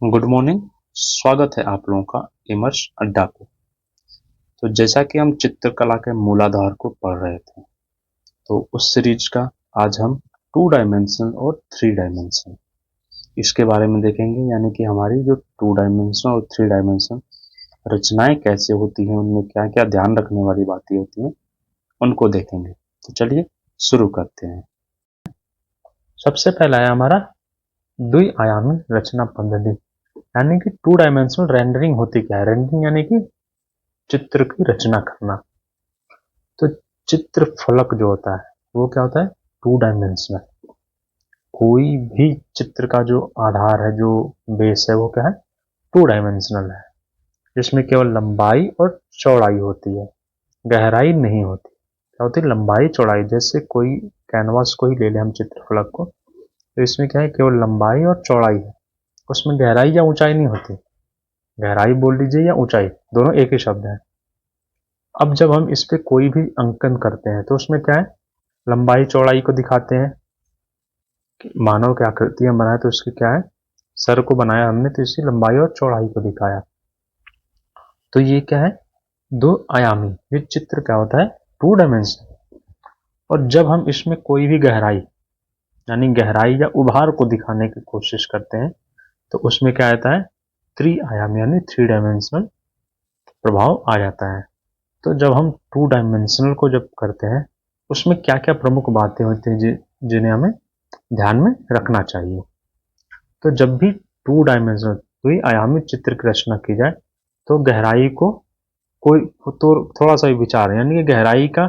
Good morning. स्वागत है आप लोगों का इमर्स अड्डा पे। तो जैसा कि हम चित्रकला के मूलाधार को पढ़ रहे थे, तो उस सीरीज का आज हम 2 डायमेंशन और 3 डायमेंशन इसके बारे में देखेंगे। यानी कि हमारी जो 2 डायमेंशन और 3 डायमेंशन रचनाएं कैसे होती हैं, उनमें क्या क्या ध्यान रखने वाली बातें होती हैं, उनको देखेंगे। तो चलिए शुरू करते हैं। सबसे पहला है हमारा द्विआयामी रचना पद्धति। यानी कि 2 डायमेंशनल रेंडरिंग होती क्या है? रेंडरिंग यानी कि चित्र की रचना करना। तो चित्र फलक जो होता है वो क्या होता है? 2 डायमेंशनल। कोई भी चित्र का जो आधार है, जो बेस है, वो क्या है? 2 डायमेंशनल है, जिसमें केवल लंबाई और चौड़ाई होती है, गहराई नहीं होती। क्या होती है? लंबाई चौड़ाई। जैसे कोई कैनवास को ही ले लें हम, चित्र फलक को, तो इसमें क्या है? केवल लंबाई और चौड़ाई है, उसमें गहराई या ऊंचाई नहीं होती। गहराई बोल लीजिए या ऊंचाई, दोनों एक ही शब्द है। अब जब हम इस पे कोई भी अंकन करते हैं तो उसमें क्या है? लंबाई चौड़ाई को दिखाते हैं। मानव की आकृति हम बनाए तो उसकी क्या है? सर को बनाया हमने तो इसकी लंबाई और चौड़ाई को दिखाया। तो ये क्या है? 2 आयामी। ये चित्र क्या होता है? 2 डायमेंशन। और जब हम इसमें कोई भी गहराई, यानी गहराई या उभार को दिखाने की कोशिश करते हैं तो उसमें क्या आता है? 3 आयामी यानी 3 डायमेंशनल प्रभाव आ जाता है। तो जब हम 2 डायमेंशनल को जब करते हैं, उसमें क्या क्या प्रमुख बातें होती हैं जिन्हें हमें ध्यान में रखना चाहिए। तो जब भी 2 डायमेंशनल द्विआयामी चित्र की रचना की जाए तो गहराई को कोई तो थोड़ा सा भी विचार, यानी कि गहराई का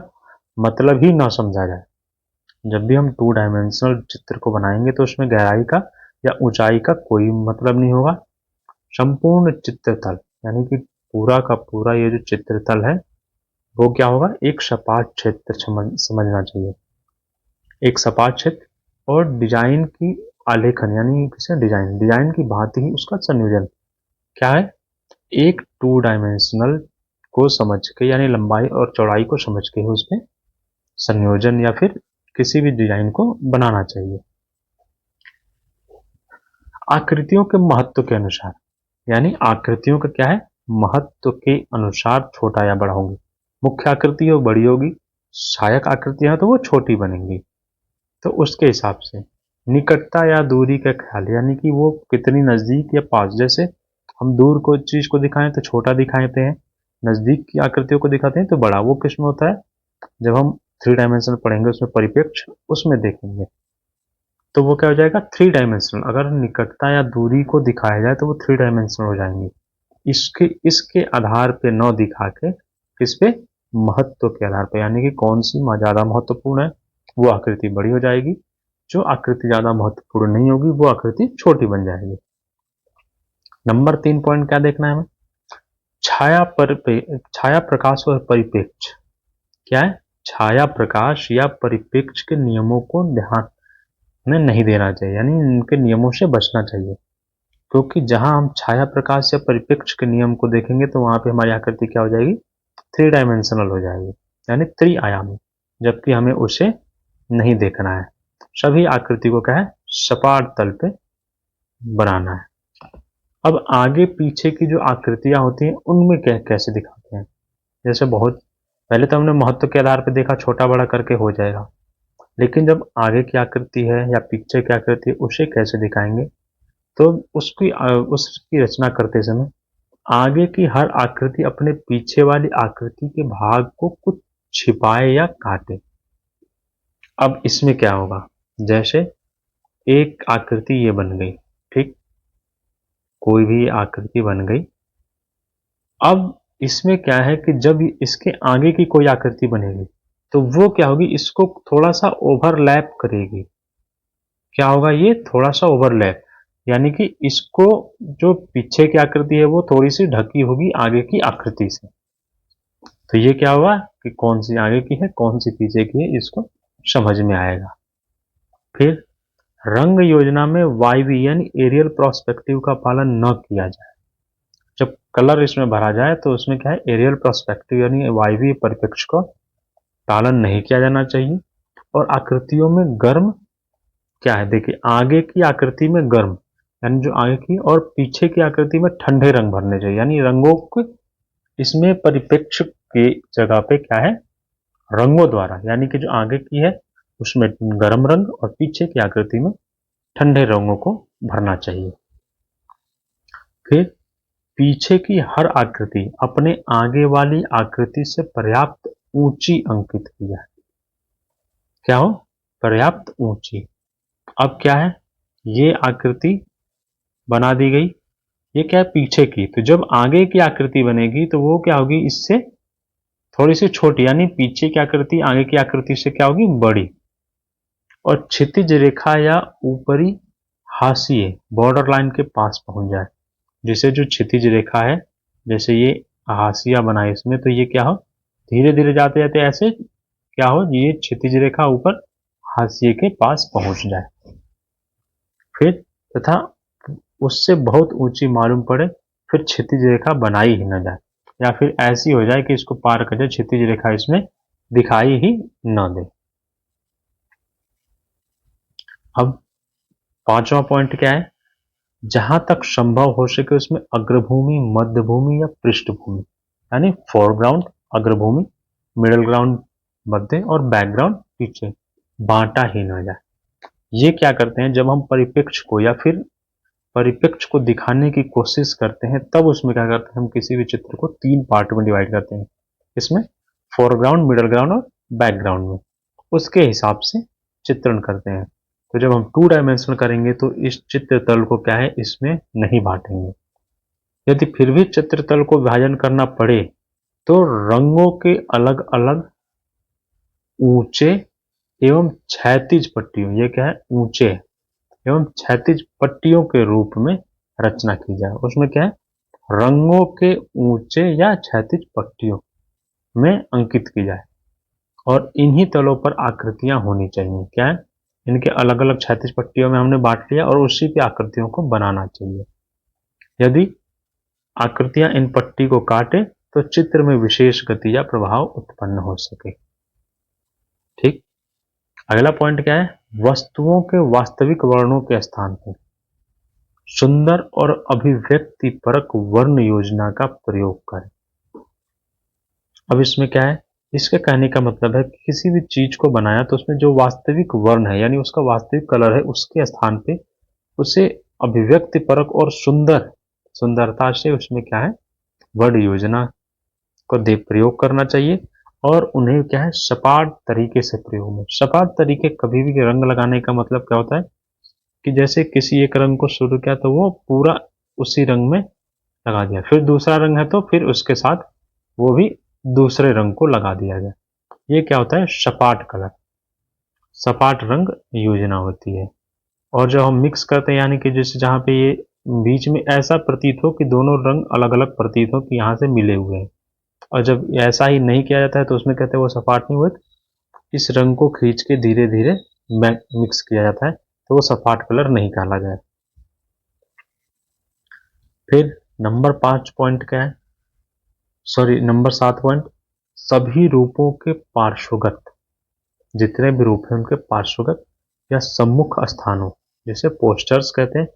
मतलब ही ना समझा जाए। जब भी हम 2 डायमेंशनल चित्र को बनाएंगे तो उसमें गहराई का या ऊंचाई का कोई मतलब नहीं होगा। संपूर्ण चित्रतल, यानी कि पूरा का पूरा ये जो चित्रतल है वो क्या होगा? एक सपाट क्षेत्र समझना चाहिए। एक सपाट क्षेत्र और डिजाइन की आलेखन, यानी किसे डिजाइन, डिजाइन की भांति ही उसका संयोजन क्या है? एक 2 डायमेंशनल को समझ के, यानी लंबाई और चौड़ाई को समझ के ही उसमें संयोजन या फिर किसी भी डिजाइन को बनाना चाहिए। आकृतियों के महत्व के अनुसार, यानी आकृतियों का क्या है? महत्व के अनुसार छोटा या बड़ा होंगे। मुख्य आकृति हो बड़ी होगी, सहायक आकृतियां तो वो छोटी बनेंगी। तो उसके हिसाब से निकटता या दूरी का ख्याल, यानी कि वो कितनी नजदीक या पास। जैसे हम दूर को चीज को दिखाएं तो छोटा दिखाते हैं, नजदीक की आकृतियों को दिखाते हैं तो बड़ा। वो किस में होता है? जब हम 3 डायमेंशनल पढ़ेंगे उसमें परिप्रेक्ष्य, उसमें देखेंगे तो वो क्या हो जाएगा? 3 डायमेंशनल। अगर निकटता या दूरी को दिखाया जाए तो वो 3 डायमेंशनल हो जाएंगे। इसके इसके आधार पे न दिखा के, किस पे? महत्व के आधार पे, यानी कि कौन सी ज्यादा महत्वपूर्ण है, वो आकृति बड़ी हो जाएगी। जो आकृति ज्यादा महत्वपूर्ण नहीं होगी वो आकृति छोटी बन जाएगी। नंबर 3 पॉइंट क्या देखना है हमें? छाया प्रकाश और परिप्रेक्ष्य। क्या है? छाया प्रकाश या परिप्रेक्ष्य के नियमों को ध्यान में नहीं देना चाहिए, यानी इनके नियमों से बचना चाहिए। क्योंकि जहां हम छाया प्रकाश या परिप्रेक्ष्य के नियम को देखेंगे तो वहां पे हमारी आकृति क्या हो जाएगी? 3 डायमेंशनल हो जाएगी, यानी 3 आयामी। जबकि हमें उसे नहीं देखना है। सभी आकृति को क्या है? सपाट तल पे बनाना है। अब आगे पीछे की जो आकृतियां होती हैं उनमें कैसे दिखाते हैं? जैसे बहुत पहले तो हमने महत्व के आधार पर देखा, छोटा बड़ा करके हो जाएगा। लेकिन जब आगे की आकृति है या पीछे की आकृति है, उसे कैसे दिखाएंगे? तो उसकी रचना करते समय आगे की हर आकृति अपने पीछे वाली आकृति के भाग को कुछ छिपाए या काटे। अब इसमें क्या होगा? जैसे एक आकृति ये बन गई, ठीक, कोई भी आकृति बन गई। अब इसमें क्या है कि जब इसके आगे की कोई आकृति बनेगी तो वो क्या होगी? इसको थोड़ा सा ओवरलैप करेगी। क्या होगा? ये थोड़ा सा ओवरलैप, यानी कि इसको, जो पीछे की आकृति है वो थोड़ी सी ढकी होगी आगे की आकृति से। तो ये क्या होगा कि कौन सी आगे की है कौन सी पीछे की है, इसको समझ में आएगा। फिर रंग योजना में वायवी यानी एरियल प्रोस्पेक्टिव का पालन न किया जाए। जब कलर इसमें भरा जाए तो उसमें क्या है? एरियल प्रोस्पेक्टिव यानी वायवी परिप्रेक्ष्य का पालन नहीं किया जाना चाहिए। और आकृतियों में गर्म क्या है? देखिए, आगे की आकृति में गर्म, यानी जो आगे की और पीछे की आकृति में ठंडे रंग भरने चाहिए, यानी रंगों को इसमें परिप्रेक्ष्य की जगह पे क्या है, रंगों द्वारा, यानी कि जो आगे की है उसमें गर्म रंग और पीछे की आकृति में ठंडे रंगों को भरना चाहिए। फिर पीछे की हर आकृति अपने आगे वाली आकृति से पर्याप्त ऊंची अंकित की जाए। क्या हो, पर्याप्त ऊंची। अब क्या है, ये आकृति बना दी गई, ये क्या है, पीछे की। तो जब आगे की आकृति बनेगी तो वो क्या होगी, इससे थोड़ी सी छोटी, यानी पीछे की आकृति आगे की आकृति से क्या होगी, बड़ी। और क्षितिज रेखा या ऊपरी हाशिए बॉर्डर लाइन के पास पहुंच जाए। जिसे जो क्षितिज रेखा है, जैसे ये हाशिया बना है इसमें, तो ये क्या हो, धीरे धीरे जाते जाते ऐसे क्या हो, ये क्षितिज रेखा ऊपर हाशिए के पास पहुंच जाए। फिर तथा उससे बहुत ऊंची मालूम पड़े, फिर क्षितिज रेखा बनाई ही न जाए, या फिर ऐसी हो जाए कि इसको पार कर जाए, क्षितिज रेखा इसमें दिखाई ही न दे। अब पांचवा पॉइंट क्या है, जहां तक संभव हो सके उसमें अग्रभूमि, मध्यभूमि या पृष्ठभूमि, यानी फोरग्राउंड अग्रभूमि, मिडिल ग्राउंड मध्य और बैकग्राउंड पीछे, बांटा ही ना जाए। ये क्या करते हैं, जब हम परिप्रेक्ष्य को या फिर परिप्रेक्ष्य को दिखाने की कोशिश करते हैं, तब उसमें क्या करते हैं, हम किसी भी चित्र को 3 पार्ट में डिवाइड करते हैं। इसमें फोरग्राउंड, मिडिल ग्राउंड और बैकग्राउंड में उसके हिसाब से चित्रण करते हैं। तो जब हम 2 डायमेंशनल करेंगे तो इस चित्र तल को क्या है, इसमें नहीं बांटेंगे। यदि फिर भी चित्र तल को विभाजन करना पड़े तो रंगों के अलग अलग ऊंचे एवं क्षैतिज पट्टियों, ये क्या है, ऊंचे एवं क्षैतिज पट्टियों के रूप में रचना की जाए। उसमें क्या है, रंगों के ऊंचे या क्षैतिज पट्टियों में अंकित की जाए, और इन्हीं तलों पर आकृतियां होनी चाहिए। क्या है, इनके अलग अलग क्षैतिज पट्टियों में हमने बांट लिया और उसी की आकृतियों को बनाना चाहिए। यदि आकृतियां इन पट्टी को काटे तो चित्र में विशेष गति या प्रभाव उत्पन्न हो सके। ठीक। अगला पॉइंट क्या है, वस्तुओं के वास्तविक वर्णों के स्थान पर सुंदर और अभिव्यक्ति परक वर्ण योजना का प्रयोग करें। अब इसमें क्या है, इसके कहने का मतलब है कि किसी भी चीज को बनाया तो उसमें जो वास्तविक वर्ण है, यानी उसका वास्तविक कलर है, उसके स्थान पे उसे अभिव्यक्ति परक और सुंदरता से उसमें क्या है, वर्ण योजना को दे प्रयोग करना चाहिए। और उन्हें क्या है, सपाट तरीके से प्रयोग में, सपाट तरीके, कभी भी रंग लगाने का मतलब क्या होता है कि जैसे किसी एक रंग को शुरू किया तो वो पूरा उसी रंग में लगा दिया, फिर दूसरा रंग है तो फिर उसके साथ वो भी दूसरे रंग को लगा दिया गया। ये क्या होता है, सपाट कलर, सपाट रंग योजना होती है। और जब हम मिक्स करते हैं, यानी कि जैसे जहाँ पे ये बीच में ऐसा प्रतीत हो कि दोनों रंग अलग अलग प्रतीत हो कि यहाँ से मिले हुए हैं, और जब ऐसा ही नहीं किया जाता है तो उसमें कहते हैं वो सपाट नहीं हुए, इस रंग को खींच के धीरे धीरे मिक्स किया जाता है तो वो सपाट कलर नहीं कहला जाए। फिर नंबर 5 पॉइंट क्या है, सॉरी नंबर 7 पॉइंट, सभी रूपों के पार्श्वगत, जितने भी रूप हैं उनके पार्श्वगत या सम्मुख स्थानों, जैसे पोस्टर्स कहते हैं,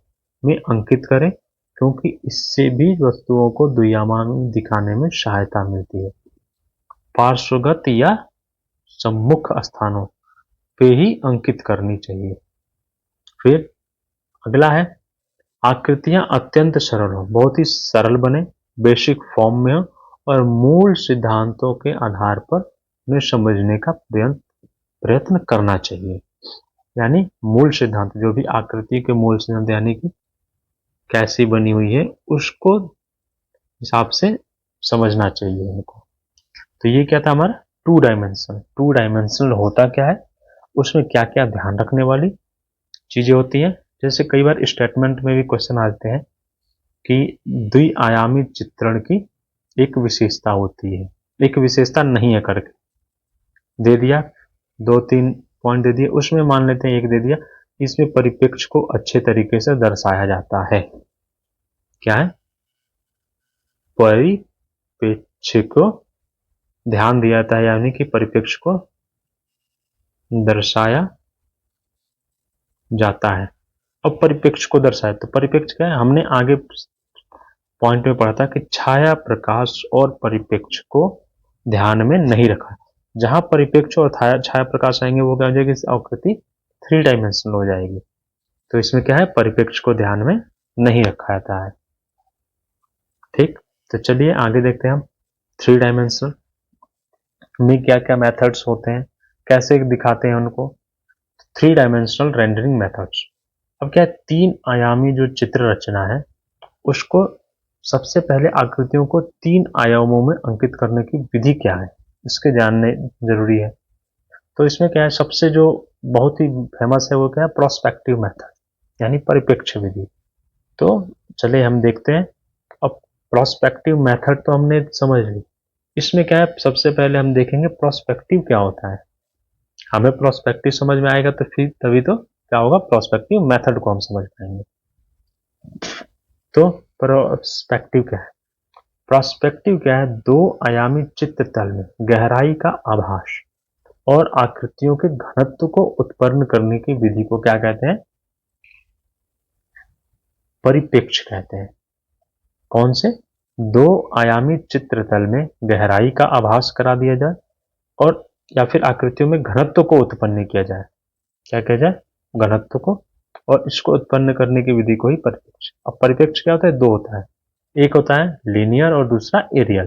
में अंकित करें, क्योंकि इससे भी वस्तुओं को दुर्यामान दिखाने में सहायता मिलती है। पार्श्वगत या सम्मुख स्थानों पे ही अंकित करनी चाहिए। फिर अगला है, आकृतियां अत्यंत सरल हो, बहुत ही सरल बने, बेसिक फॉर्म में हो और मूल सिद्धांतों के आधार पर उन्हें समझने का प्रयत्न करना चाहिए। यानी मूल सिद्धांत, जो भी आकृति के मूल सिद्धांत, यानी कि कैसी बनी हुई है, उसको हिसाब से समझना चाहिए उनको। तो ये क्या था हमारा 2 डायमेंशनल होता क्या है, उसमें क्या क्या ध्यान रखने वाली चीजें होती हैं। जैसे कई बार स्टेटमेंट में भी क्वेश्चन आते हैं कि द्विआयामी चित्रण की एक विशेषता होती है, एक विशेषता नहीं है करके दे दिया, 2-3 पॉइंट दे दिए, उसमें मान लेते हैं एक दे दिया, इसमें परिप्रेक्ष्य को अच्छे तरीके से दर्शाया जाता है। क्या है, परिप्रेक्ष्य को ध्यान दिया जाता है, यानी कि परिप्रेक्ष्य को दर्शाया जाता है। अब परिप्रेक्ष्य को दर्शाए, तो परिप्रेक्ष्य क्या है, हमने आगे पॉइंट में पढ़ा था कि छाया प्रकाश और परिप्रेक्ष्य को ध्यान में नहीं रखा। जहां परिप्रेक्ष्य और छाया प्रकाश आएंगे वो क्या हो जाएगी, आकृति 3 डायमेंशनल हो जाएगी। तो इसमें क्या है, परिप्रेक्ष्य को ध्यान में नहीं रखा जाता है। ठीक, तो चलिए आगे देखते हैं हम 3 डायमेंशनल में क्या क्या मेथड्स होते हैं, कैसे दिखाते हैं उनको। 3 डायमेंशनल रेंडरिंग मेथड्स। अब क्या है, 3 आयामी जो चित्र रचना है उसको सबसे पहले आकृतियों को 3 आयामों में अंकित करने की विधि क्या है, इसके जानने जरूरी है। तो इसमें क्या है, सबसे जो बहुत ही फेमस है वो क्या है, प्रोस्पेक्टिव मेथड यानी परिप्रेक्ष्य विधि। तो चलिए हम देखते हैं। अब प्रोस्पेक्टिव मेथड तो हमने समझ ली, इसमें क्या है, सबसे पहले हम देखेंगे प्रोस्पेक्टिव क्या होता है। हमें प्रोस्पेक्टिव समझ में आएगा तो फिर तभी तो क्या होगा, प्रोस्पेक्टिव मेथड को हम समझ पाएंगे। तो प्रोस्पेक्टिव क्या है, प्रोस्पेक्टिव क्या है, 2 आयामी चित्र तल में गहराई का आभास और आकृतियों के घनत्व को उत्पन्न करने की विधि को क्या कहते हैं, परिप्रेक्ष्य कहते हैं। कौन से, 2 आयामी चित्र तल में गहराई का आभास करा दिया जाए और या फिर आकृतियों में घनत्व को उत्पन्न किया जाए, क्या किया जाए, घनत्व को, और इसको उत्पन्न करने की विधि को ही परिप्रेक्ष्य। अब परिप्रेक्ष्य क्या होता है, 2 होता है, एक होता है लीनियर और दूसरा एरियल,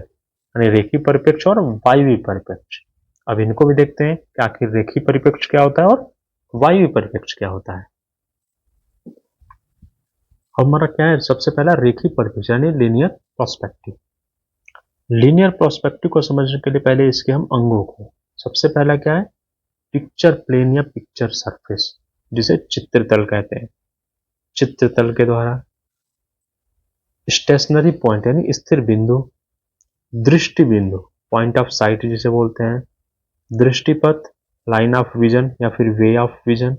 यानी रेखीय परिप्रेक्ष्य और वायवीय परिप्रेक्ष्य। अब इनको भी देखते हैं कि आखिर रेखीय परिप्रेक्ष्य क्या होता है और वायवीय परिप्रेक्ष्य क्या होता है। अब हमारा क्या है, सबसे पहला रेखीय परिप्रेक्ष्य यानी लीनियर प्रोस्पेक्टिव। लीनियर प्रोस्पेक्टिव को समझने के लिए पहले इसके हम अंगों को, सबसे पहला क्या है, पिक्चर प्लेन या पिक्चर सरफेस जिसे चित्रतल कहते हैं। चित्रतल के द्वारा स्टेशनरी पॉइंट यानी स्थिर बिंदु, दृष्टि बिंदु पॉइंट ऑफ साइट जिसे बोलते हैं, दृष्टिपथ लाइन ऑफ विजन या फिर वे ऑफ विजन,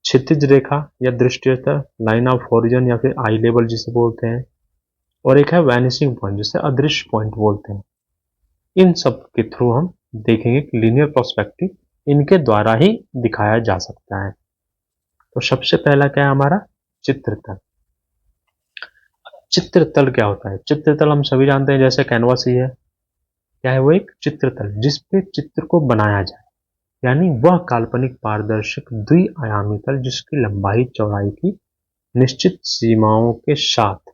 क्षितिज रेखा या दृष्टि लाइन ऑफ होरिजन या फिर आई लेवल जिसे बोलते हैं, और एक है वैनिशिंग पॉइंट जिसे अदृश्य पॉइंट बोलते हैं। इन सब के थ्रू हम देखेंगे कि लीनियर प्रोस्पेक्टिव इनके द्वारा ही दिखाया जा सकता है। तो सबसे पहला क्या है हमारा, चित्रतल। चित्रतल क्या होता है, चित्रतल हम सभी जानते हैं जैसे कैनवास ही है, क्या है वो, एक चित्रतल जिस पे चित्र को बनाया जाए, यानी वह काल्पनिक पारदर्शक द्विआयामी तल जिसकी लंबाई चौड़ाई की निश्चित सीमाओं के साथ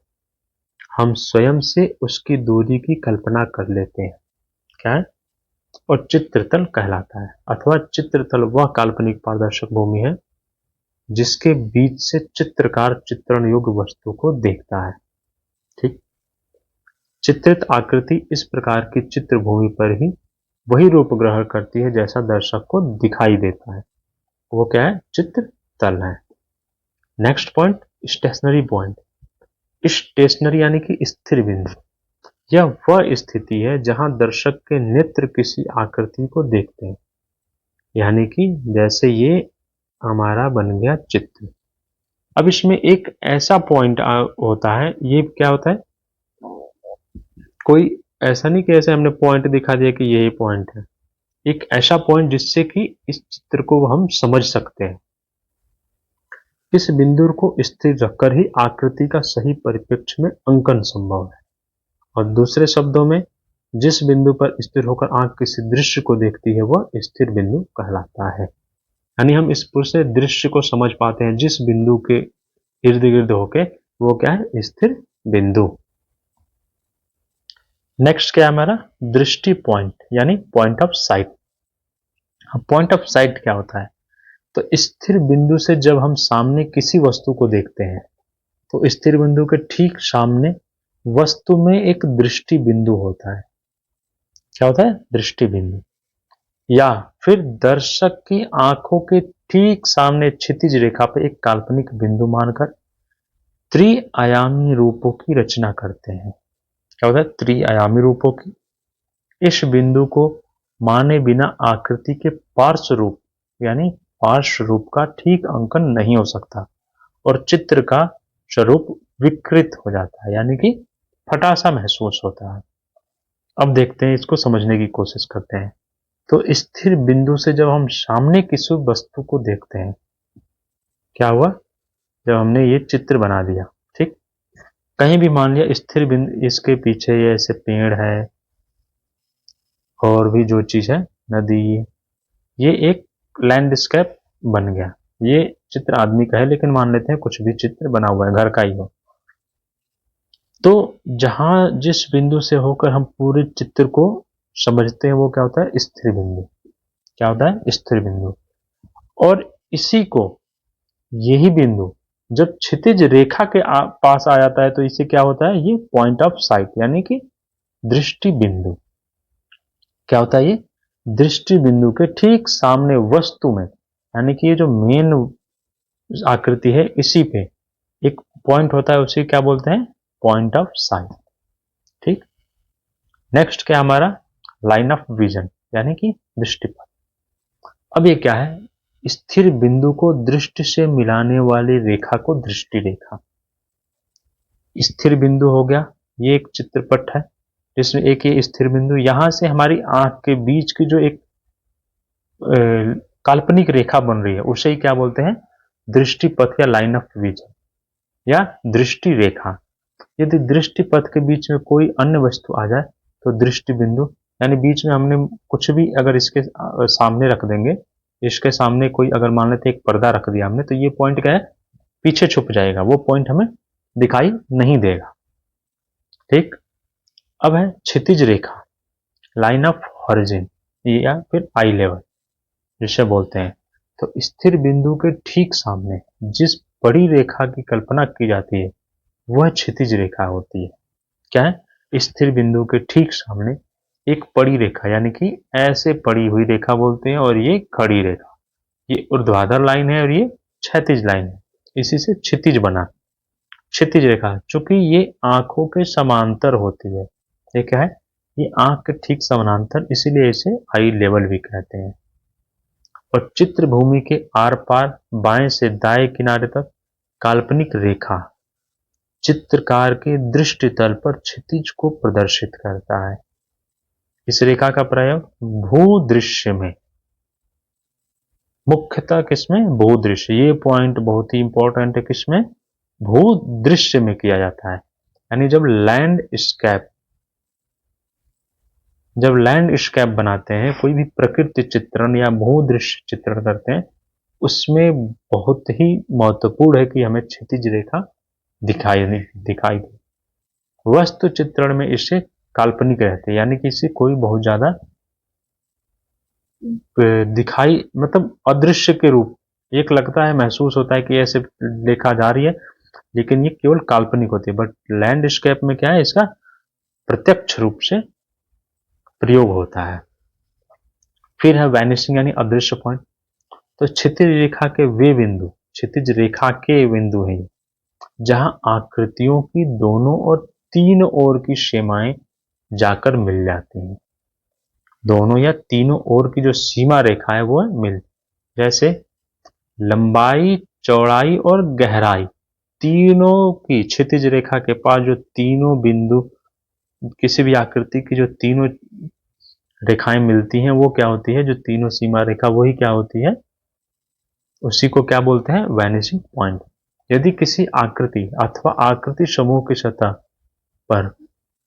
हम स्वयं से उसकी दूरी की कल्पना कर लेते हैं, क्या है, और चित्रतल कहलाता है। अथवा चित्रतल वह काल्पनिक पारदर्शक भूमि है जिसके बीच से चित्रकार चित्रण योग्य वस्तु को देखता है। ठीक, चित्रित आकृति इस प्रकार की चित्र भूमि पर ही वही रूप ग्रहण करती है जैसा दर्शक को दिखाई देता है, वो क्या है, चित्र तल है। Next point, stationary point. Stationary यानी कि स्थिर बिंदु, यह वह स्थिति है जहां दर्शक के नेत्र किसी आकृति को देखते हैं, यानी कि जैसे ये हमारा बन गया चित्र। अब इसमें एक ऐसा पॉइंट होता है, ये क्या होता है, कोई ऐसा नहीं कि ऐसे हमने पॉइंट दिखा दिया कि यही पॉइंट है, एक ऐसा पॉइंट जिससे कि इस चित्र को हम समझ सकते हैं। इस बिंदु को स्थिर रखकर ही आकृति का सही परिप्रेक्ष्य में अंकन संभव है, और दूसरे शब्दों में जिस बिंदु पर स्थिर होकर आंख किसी दृश्य को देखती है वह स्थिर बिंदु कहलाता है। यानी हम इस पूरे दृश्य को समझ पाते हैं जिस बिंदु के इर्द गिर्द होके, वो क्या है, स्थिर बिंदु। नेक्स्ट क्या है हमारा, दृष्टि पॉइंट यानी point of site. Point of site क्या होता है, तो स्थिर बिंदु से जब हम सामने किसी वस्तु को देखते हैं तो स्थिर बिंदु के ठीक सामने वस्तु में एक दृष्टि बिंदु होता है, क्या होता है, दृष्टि बिंदु, या फिर दर्शक की आंखों के ठीक सामने क्षितिज रेखा पर एक काल्पनिक बिंदु मानकर त्रिआयामी रूपों की रचना करते हैं। क्या होता है, त्रिआयामी रूपों की। इस बिंदु को माने बिना आकृति के पार्श्व रूप यानी पार्श्व रूप का ठीक अंकन नहीं हो सकता और चित्र का स्वरूप विकृत हो जाता है, यानी कि फटा सा महसूस होता है। अब देखते हैं, इसको समझने की कोशिश करते हैं। तो स्थिर बिंदु से जब हम सामने किसी वस्तु को देखते हैं, क्या हुआ, जब हमने ये चित्र बना दिया, ठीक। कहीं भी मान लिया स्थिर बिंदु, इसके पीछे ये ऐसे पेड़ है और भी जो चीज है, नदी, ये एक लैंडस्केप बन गया। ये चित्र आदमी का है, लेकिन मान लेते हैं कुछ भी चित्र बना हुआ है, घर का ही हो। तो जहां जिस बिंदु से होकर हम पूरे चित्र को समझते हैं वो क्या होता है, स्थिर बिंदु। क्या होता है, स्थिर बिंदु। और इसी को, यही बिंदु जब क्षितिज रेखा के पास आ जाता है तो इसे क्या होता है, ये पॉइंट ऑफ साइट यानी कि दृष्टि बिंदु। क्या होता है, ये दृष्टि बिंदु के ठीक सामने वस्तु में, यानी कि ये जो मेन आकृति है इसी पे एक पॉइंट होता है, उसे क्या बोलते हैं, पॉइंट ऑफ साइट। ठीक। नेक्स्ट क्या हमारा, लाइन ऑफ विजन यानी कि दृष्टिपथ। अब ये क्या है, स्थिर बिंदु को दृष्टि से मिलाने वाली रेखा को दृष्टि रेखा। स्थिर बिंदु हो गया, ये एक चित्रपट है जिसमें एक ये स्थिर बिंदु, यहां से हमारी आंख के बीच की जो एक काल्पनिक रेखा बन रही है उसे ही क्या बोलते हैं, दृष्टिपथ या लाइन ऑफ विजन या दृष्टि रेखा। यदि दृष्टि पथ के बीच में कोई अन्य वस्तु आ जाए तो दृष्टि बिंदु, यानी बीच में हमने कुछ भी अगर इसके सामने रख देंगे, इसके सामने कोई अगर मान लेते एक पर्दा रख दिया हमने, तो ये पॉइंट क्या है, पीछे छुप जाएगा, वो पॉइंट हमें दिखाई नहीं देगा। ठीक। अब है क्षितिज रेखा, लाइन ऑफ हॉरिजन या फिर आई लेवल जिसे बोलते हैं। तो स्थिर बिंदु के ठीक सामने जिस बड़ी रेखा की कल्पना की जाती है वह क्षितिज रेखा होती है। क्या है, स्थिर बिंदु के ठीक सामने एक पड़ी रेखा, यानी कि ऐसे पड़ी हुई रेखा बोलते हैं, और ये खड़ी रेखा, ये ऊर्ध्वाधर लाइन है और ये क्षैतिज लाइन है, इसी से क्षितिज बना। क्षितिज रेखा चूंकि ये आंखों के समांतर होती है, ये क्या है, ये आंख के ठीक समानांतर, इसीलिए इसे आई लेवल भी कहते हैं। और चित्र भूमि के आर पार बाएं से दाएं किनारे तक काल्पनिक रेखा चित्रकार के दृष्टि तल पर क्षितिज को प्रदर्शित करता है। इस रेखा का प्रयोग भूदृश्य में, मुख्यतः किसमें, भूदृश्य, ये पॉइंट बहुत ही इंपॉर्टेंट है, किसमें, भूदृश्य में किया जाता है। यानी जब लैंडस्केप बनाते हैं, कोई भी प्रकृति चित्रण या भूदृश्य चित्रण करते हैं, उसमें बहुत ही महत्वपूर्ण है कि हमें क्षितिज रेखा दिखाई दे। वस्तु चित्रण में इसे काल्पनिक रहते हैं, यानी कि इसे कोई बहुत ज्यादा दिखाई, मतलब अदृश्य के रूप एक लगता है, महसूस होता है कि ऐसे देखा जा रही है, लेकिन ये केवल काल्पनिक होती है। बट लैंडस्केप में क्या है, इसका प्रत्यक्ष रूप से प्रयोग होता है। फिर है वैनिशिंग यानी अदृश्य पॉइंट। तो क्षितिज रेखा के बिंदु है जहां आकृतियों की दोनों और तीनों ओर की सीमाएं जाकर मिल जाती हैं। दोनों या तीनों ओर की जो सीमा रेखा है वो मिल, जैसे लंबाई, चौड़ाई और गहराई, तीनों की क्षितिज रेखा के पास जो तीनों बिंदु, किसी भी आकृति की जो तीनों रेखाएं मिलती हैं वो क्या होती है, जो तीनों सीमा रेखा, वही क्या होती है, उसी को क्या बोलते हैं, वैनिशिंग पॉइंट। यदि किसी आकृति अथवा आकृति समूह की सतह पर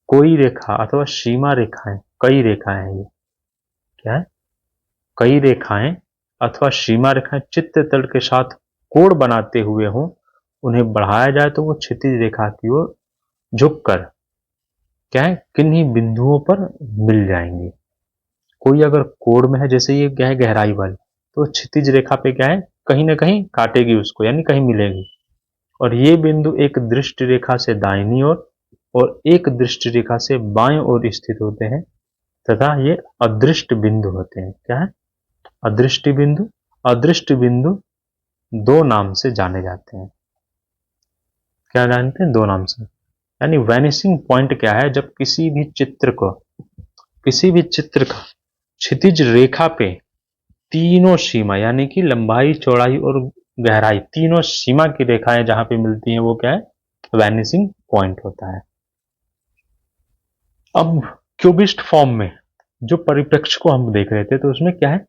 कोई रेखा अथवा सीमा रेखाएं, कई रेखाएं हैं, ये क्या है, कई रेखाएं अथवा सीमा रेखाएं चित्र तल के साथ कोण बनाते हुए हों, उन्हें बढ़ाया जाए तो वो क्षितिज रेखा की ओर झुककर क्या है, किन्हीं बिंदुओं पर मिल जाएंगे। कोई अगर कोण में है, जैसे ये क्या है गहराई वाली, तो क्षितिज रेखा पे क्या है, कहीं ना कहीं काटेगी उसको, यानी कहीं मिलेगी। और ये बिंदु एक दृष्टि रेखा से दाहिनी ओर और एक दृष्टि रेखा से बाएं ओर स्थित होते हैं, तथा ये अदृष्ट बिंदु होते हैं। क्या है, अदृष्ट बिंदु। अदृष्ट बिंदु दो नाम से जाने जाते हैं। क्या जानते हैं, दो नाम से। यानी वैनिशिंग पॉइंट क्या है, जब किसी भी चित्र का क्षितिज रेखा पे तीनों सीमा, यानी कि लंबाई, चौड़ाई और गहराई, तीनों सीमा की रेखाएं जहां पे मिलती हैं वो क्या है, वैनिशिंग पॉइंट होता है। अब क्यूबिस्ट फॉर्म में जो परिप्रेक्ष्य को हम देख रहे थे, तो उसमें क्या है,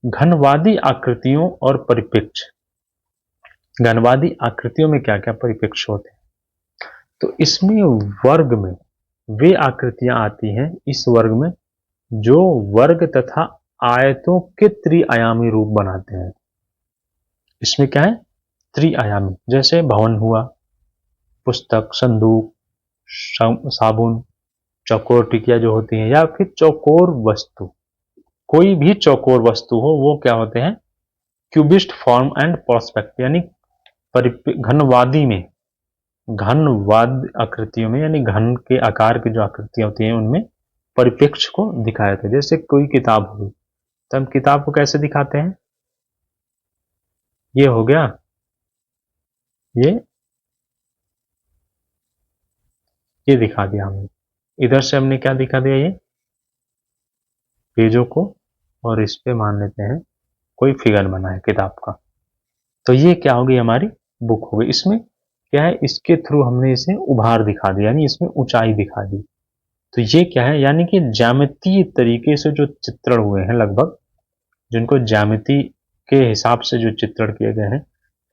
घनवादी आकृतियों और परिप्रेक्ष्य घनवादी आकृतियों में क्या क्या परिप्रेक्ष्य होते हैं? तो इसमें वर्ग में वे आकृतियां आती हैं, इस वर्ग में जो वर्ग तथा आयतों के त्रिआयामी रूप बनाते हैं। इसमें क्या है? त्रिआयामी, जैसे भवन हुआ, पुस्तक, संदूक, साबुन, चौकोर टिकिया जो होती हैं, या फिर चौकोर वस्तु, कोई भी चौकोर वस्तु हो वो क्या होते हैं? क्यूबिस्ट फॉर्म एंड पर्सपेक्टिव, यानी घनवादी में, घनवाद आकृतियों में, यानी घन के आकार की जो आकृतियां होती हैं उनमें परिप्रेक्ष्य को दिखाया था। जैसे कोई किताब होगी तो हम किताब को कैसे दिखाते हैं? ये हो गया, ये दिखा दिया हमने। इधर से हमने क्या दिखा दिया? ये पेजों को, और इस पे मान लेते हैं कोई फिगर बना है किताब का। तो ये क्या होगी? हमारी बुक होगी। इसमें क्या है? इसके थ्रू हमने इसे उभार दिखा दिया, यानी इसमें ऊंचाई दिखा दी। तो ये क्या है? यानी कि ज्यामितीय तरीके से जो चित्रण हुए हैं, लगभग जिनको ज्यामिति के हिसाब से जो चित्रण किए गए हैं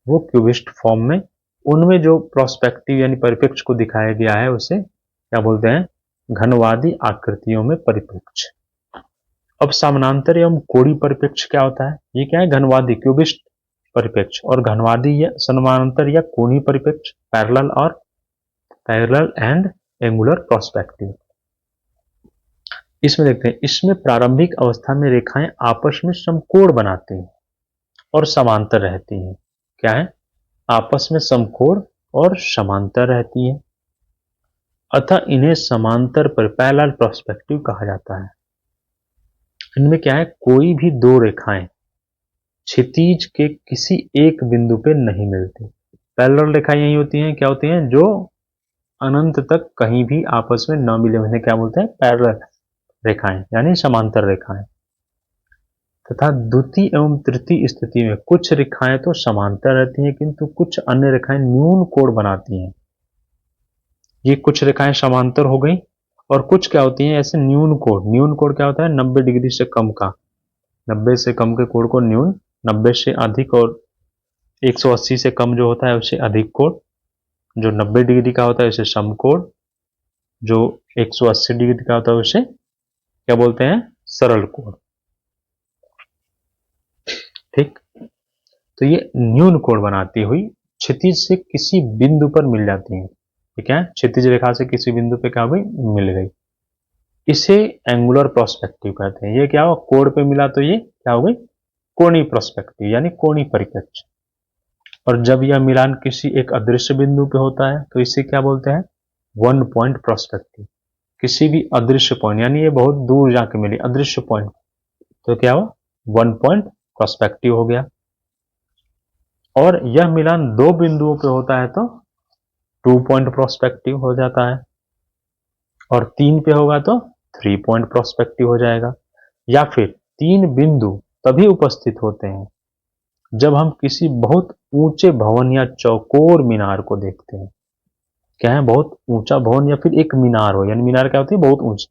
वो क्यूबिस्ट फॉर्म में, उनमें जो प्रोस्पेक्टिव यानी परिप्रेक्ष्य को दिखाया गया है उसे क्या बोलते हैं? घनवादी आकृतियों में परिप्रेक्ष्य। अब समानांतर एवं कोणीय परिप्रेक्ष्य क्या होता है? ये क्या है? घनवादी क्यूबिस्ट परिप्रेक्ष्य, और घनवादी या समानांतर या कोणीय परिप्रेक्ष्य, पैरेलल और पैरेलल एंड एंगुलर प्रोस्पेक्टिव। इसमें देखते हैं, इसमें प्रारंभिक अवस्था में रेखाएं आपस में समकोण बनाती हैं और समांतर रहती हैं। क्या है? आपस में समकोण और समांतर रहती हैं, अतः इन्हें समांतर पर पैरेलल प्रोस्पेक्टिव कहा जाता है। इनमें क्या है? कोई भी दो रेखाएं क्षितिज के किसी एक बिंदु पे नहीं मिलती। पैरेलल रेखाएं यही होती हैं, क्या होती हैं? जो अनंत तक कहीं भी आपस में न मिले, उन्हें क्या बोलते हैं? पैरेलल रेखाएं, यानी समांतर रेखाएं। तथा द्वितीय एवं तृतीय स्थिति में कुछ रेखाएं तो समांतर रहती हैं, किंतु कुछ अन्य रेखाएं न्यून कोण बनाती हैं। ये कुछ रेखाएं समांतर हो गई, और कुछ क्या होती हैं? ऐसे न्यून कोण। न्यून कोण क्या होता है? 90 डिग्री से कम का, 90 से कम के कोण को न्यून, 90 से अधिक और 180 से कम जो होता है उसे अधिक कोण, जो 90 डिग्री का होता है उसे समकोण, जो 180 डिग्री का होता है उसे क्या बोलते हैं? सरल कोण। ठीक, तो ये न्यून कोण बनाती हुई क्षितिज से किसी बिंदु पर मिल जाती है। ठीक है, क्षितिज रेखा से किसी बिंदु पे क्या हुई? मिल गई। इसे एंगुलर प्रोस्पेक्टिव कहते हैं। ये क्या हो? कोण पे मिला तो ये क्या हो गई? कोणीय प्रोस्पेक्टिव, यानी कोणीय परिप्रेक्ष्य। और जब यह मिलान किसी एक अदृश्य बिंदु पे होता है तो इसे क्या बोलते हैं? One point prospective. किसी भी अदृश्य पॉइंट, यानी ये बहुत दूर जाके मिली, अदृश्य पॉइंट, तो क्या हो? वन पॉइंट प्रोस्पेक्टिव हो गया। और यह मिलान दो बिंदुओं पे होता है तो टू पॉइंट प्रोस्पेक्टिव हो जाता है, और तीन पे होगा तो थ्री पॉइंट प्रोस्पेक्टिव हो जाएगा। या फिर तीन बिंदु तभी उपस्थित होते हैं जब हम किसी बहुत ऊंचे भवन या चौकोर मीनार को देखते हैं। क्या है? बहुत ऊंचा भवन या फिर एक मीनार हो, यानी मीनार क्या होती है? बहुत ऊंची।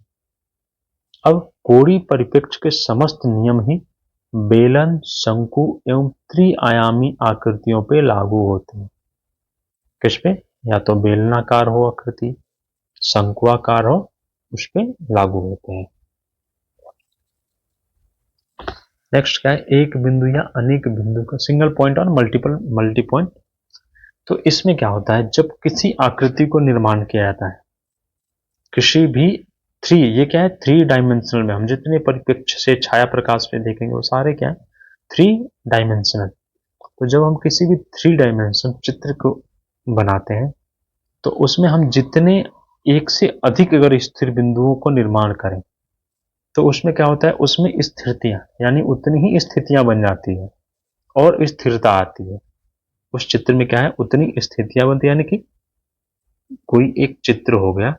अब कोणीय परिप्रेक्ष्य के समस्त नियम ही बेलन, शंकु एवं त्रिआयामी आकृतियों पे लागू होते हैं। किस पे? या तो बेलनाकार हो आकृति, शंकुआकार हो, उस पे लागू होते हैं। नेक्स्ट क्या है? एक बिंदु या अनेक बिंदु का, सिंगल पॉइंट और मल्टी पॉइंट। तो इसमें क्या होता है? जब किसी आकृति को निर्माण किया जाता है, किसी भी ये क्या है? थ्री डायमेंशनल में, हम जितने परिप्रेक्ष्य से छाया प्रकाश में देखेंगे वो सारे क्या है? Three dimensional. तो जब हम किसी भी थ्री डायमेंशन चित्र को बनाते हैं तो उसमें हम जितने एक से अधिक अगर स्थिर बिंदुओं को निर्माण करें तो उसमें क्या होता है? उसमें स्थितियां, यानी उतनी ही स्थितियां बन जाती है और स्थिरता आती है। उस चित्र में क्या है? उतनी स्थितियां बनती है, यानी कि कोई एक चित्र हो गया,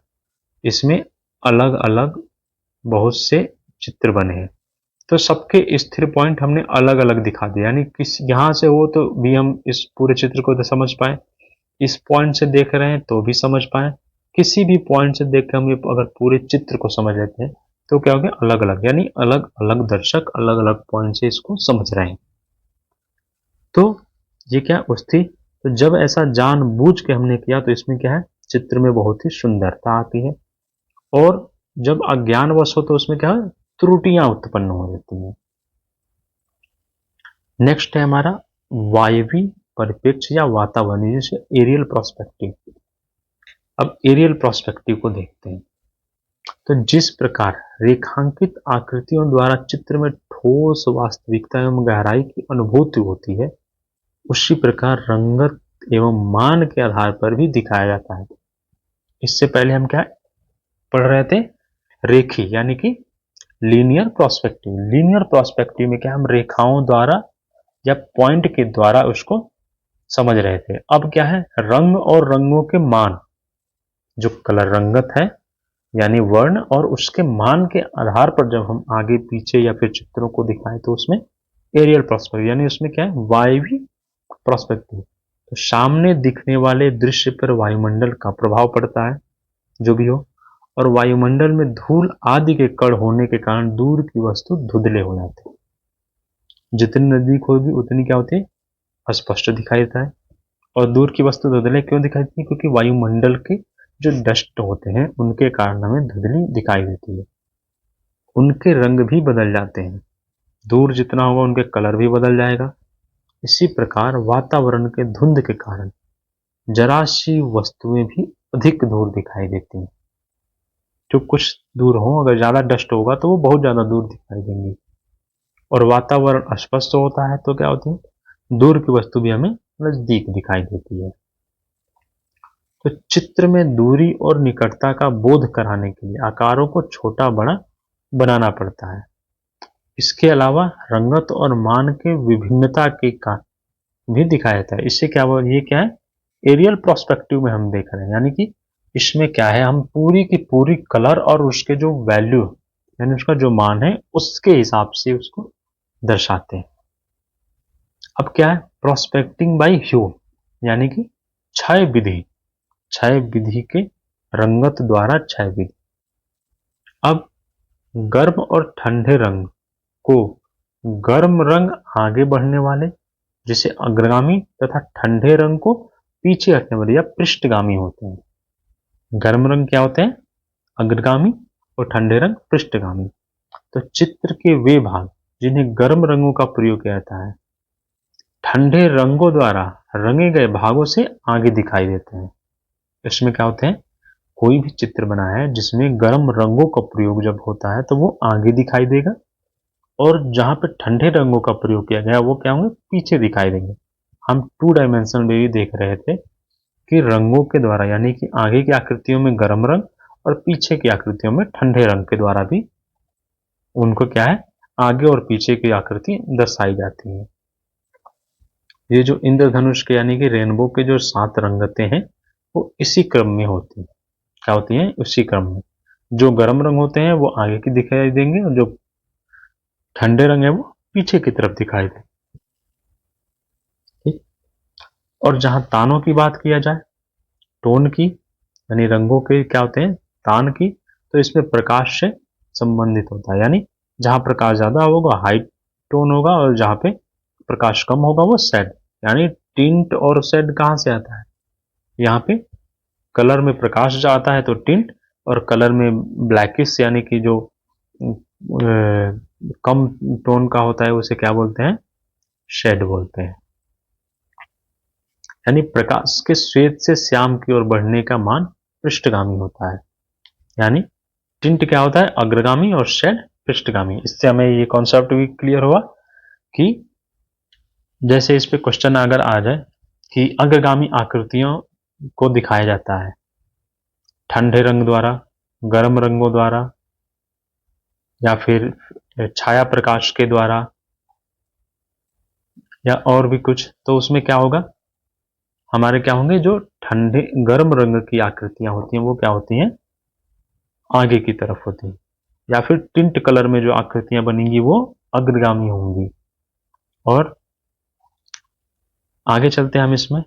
इसमें अलग अलग बहुत से चित्र बने हैं, तो सबके स्थिर पॉइंट हमने अलग अलग दिखा दिया, यानी किस यहां से हो तो भी हम इस पूरे चित्र को समझ पाए, इस पॉइंट से देख रहे हैं तो भी समझ पाए, किसी भी पॉइंट से देख कर हम अगर पूरे चित्र को समझ लेते हैं तो क्या हो गया? अलग अलग, यानी अलग अलग दर्शक अलग अलग पॉइंट से इसको समझ रहे हैं। तो ये क्या? तो जब ऐसा जानबूझ के हमने किया तो इसमें क्या है, चित्र में बहुत ही सुंदरता आती है। और जब अज्ञानवश हो तो उसमें क्या है, त्रुटियां उत्पन्न हो जाती हैं। नेक्स्ट है हमारा वायवी परिप्रेक्ष्य या वातावरणीय, जैसे एरियल प्रोस्पेक्टिव। अब एरियल प्रोस्पेक्टिव को देखते हैं। तो जिस प्रकार रेखांकित आकृतियों द्वारा चित्र में ठोस वास्तविकता एवं गहराई की अनुभूति होती है, उसी प्रकार रंगत एवं मान के आधार पर भी दिखाया जाता है। इससे पहले हम क्या पढ़ रहे थे, रेखी यानी कि लीनियर प्रोस्पेक्टिव। लीनियर प्रोस्पेक्टिव में क्या हम रेखाओं द्वारा या पॉइंट के द्वारा उसको समझ रहे थे। अब क्या है, रंग और रंगों के मान, जो कलर रंगत है यानी वर्ण, और उसके मान के आधार पर जब हम आगे पीछे या फिर चित्रों को दिखाएं तो उसमें एरियल प्रोस्पेक्टिव यानी उसमें क्या है, वायवी प्रोस्पेक्टिव। तो सामने दिखने वाले दृश्य पर वायुमंडल का प्रभाव पड़ता है, जो भी हो, और वायुमंडल में धूल आदि के कण होने के कारण दूर की वस्तु धुंधले हो जाते हैं। जितनी नजदीक होगी उतनी क्या होती है, अस्पष्ट दिखाई देता है। और दूर की वस्तु धुंधले क्यों दिखाई देती है, क्योंकि वायुमंडल के जो डस्ट होते हैं उनके कारण हमें धुंधली दिखाई देती है। उनके रंग भी बदल जाते हैं, दूर जितना होगा उनके कलर भी बदल जाएगा। इसी प्रकार वातावरण के धुंध के कारण जरा सी वस्तुएं भी अधिक दूर दिखाई देती हैं। जो कुछ दूर हो, अगर ज्यादा डस्ट होगा तो वो बहुत ज्यादा दूर दिखाई देंगी। और वातावरण अस्पष्ट होता है तो क्या होती है, दूर की वस्तु भी हमें नजदीक दिखाई देती है। तो चित्र में दूरी और निकटता का बोध कराने के लिए आकारों को छोटा बड़ा बनाना पड़ता है। इसके अलावा रंगत और मान के विभिन्नता के का भी दिखाया जाता है। इससे क्या, ये क्या है, एरियल प्रोस्पेक्टिव में हम देख रहे हैं, यानी कि इसमें क्या है, हम पूरी की पूरी कलर और उसके जो वैल्यू यानी उसका जो मान है उसके हिसाब से उसको दर्शाते हैं। अब क्या है, प्रोस्पेक्टिंग बाय ह्यू यानी कि छाया विधि, छाया विधि के रंगत द्वारा छाया विधि। अब गर्म और ठंडे रंग को गर्म रंग आगे बढ़ने वाले जिसे अग्रगामी तथा ठंडे रंग को पीछे हटने वाले या पृष्ठगामी होते हैं। गर्म रंग क्या होते हैं, अग्रगामी, और ठंडे रंग पृष्ठगामी। तो चित्र के वे भाग जिन्हें गर्म रंगों का प्रयोग किया जाता है, ठंडे रंगों द्वारा रंगे गए भागों से आगे दिखाई देते हैं। इसमें क्या होते हैं, कोई भी चित्र बना है जिसमें गर्म रंगों का प्रयोग जब होता है तो वो आगे दिखाई देगा, और जहां पे ठंडे रंगों का प्रयोग किया गया वो क्या होंगे, पीछे दिखाई देंगे। हम 2 डायमेंशन में भी देख रहे थे कि रंगों के द्वारा यानी कि आगे की आकृतियों में गर्म रंग और पीछे की आकृतियों में ठंडे रंग के द्वारा भी उनको क्या है, आगे और पीछे की आकृति दर्शाई जाती है। ये जो इंद्रधनुष के यानी कि रेनबो के जो 7 रंगतें हैं वो इसी क्रम में होती है। क्या होती हैं, उसी क्रम में। जो गर्म रंग होते हैं वो आगे की दिखाई देंगे और जो ठंडे रंग है वो पीछे की तरफ दिखाई देंगे। ठीक। और जहां तानों की बात किया जाए, टोन की यानी रंगों के क्या होते हैं, तान की, तो इसमें प्रकाश से संबंधित होता है। यानी जहां प्रकाश ज्यादा होगा हाई टोन होगा, और जहां पे प्रकाश कम होगा वो सैड। यानी टिंट और सैड कहां से आता है, यहाँ पे कलर में प्रकाश जो आता है तो टिंट, और कलर में ब्लैकिश यानी कि जो कम टोन का होता है उसे क्या बोलते हैं, शेड बोलते हैं। यानी प्रकाश के श्वेत से श्याम की ओर बढ़ने का मान पृष्ठगामी होता है। यानी टिंट क्या होता है, अग्रगामी, और शेड पृष्ठगामी। इससे हमें ये कॉन्सेप्ट भी क्लियर हुआ कि जैसे इस पे क्वेश्चन अगर आ जाए कि अग्रगामी आकृतियों को दिखाया जाता है ठंडे रंग द्वारा, गर्म रंगों द्वारा, या फिर छाया प्रकाश के द्वारा, या और भी कुछ, तो उसमें क्या होगा, हमारे क्या होंगे, जो ठंडे गर्म रंग की आकृतियां होती हैं वो क्या होती हैं, आगे की तरफ होती हैं। या फिर टिंट कलर में जो आकृतियां बनेंगी वो अग्रगामी होंगी। और आगे चलते हैं हम इसमें।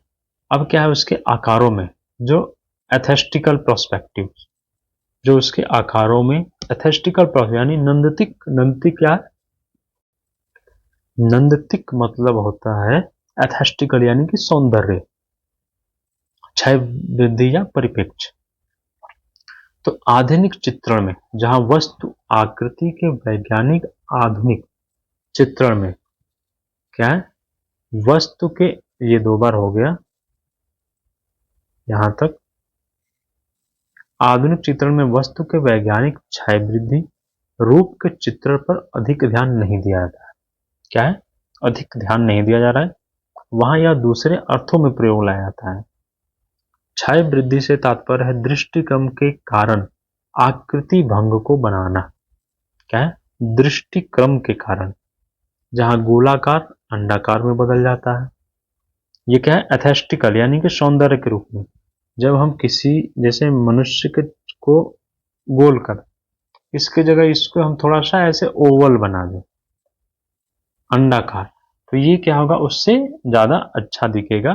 अब क्या है, उसके आकारों में जो एथेस्टिकल प्रोस्पेक्टिव, जो उसके आकारों में एथेस्टिकल यानी नंदतिक, नंदतिक क्या है, नंदतिक मतलब होता है एथेस्टिकल यानी कि सौंदर्य, क्षय वृद्धि या परिप्रेक्ष्य। तो आधुनिक चित्रण में जहां वस्तु आकृति के वैज्ञानिक आधुनिक चित्रण में क्या है, वस्तु के, ये 2 बार हो गया यहां तक, आधुनिक चित्रण में वस्तु के वैज्ञानिक क्षय वृद्धि रूप के चित्रण पर अधिक ध्यान नहीं दिया जाता है। क्या है, अधिक ध्यान नहीं दिया जा रहा है, वहां यह दूसरे अर्थों में प्रयोग लाया जाता है। क्षय वृद्धि से तात्पर्य है दृष्टिक्रम के कारण आकृति भंग को बनाना। क्या है, दृष्टिक्रम के कारण, जहां गोलाकार अंडाकार में बदल जाता है। ये क्या है, एस्थेटिकल यानी कि सौंदर्य के रूप में, जब हम किसी, जैसे मनुष्य के को गोल कर, इसके जगह इसको हम थोड़ा सा ऐसे ओवल बना दें, अंडाकार, तो ये क्या होगा, उससे ज्यादा अच्छा दिखेगा।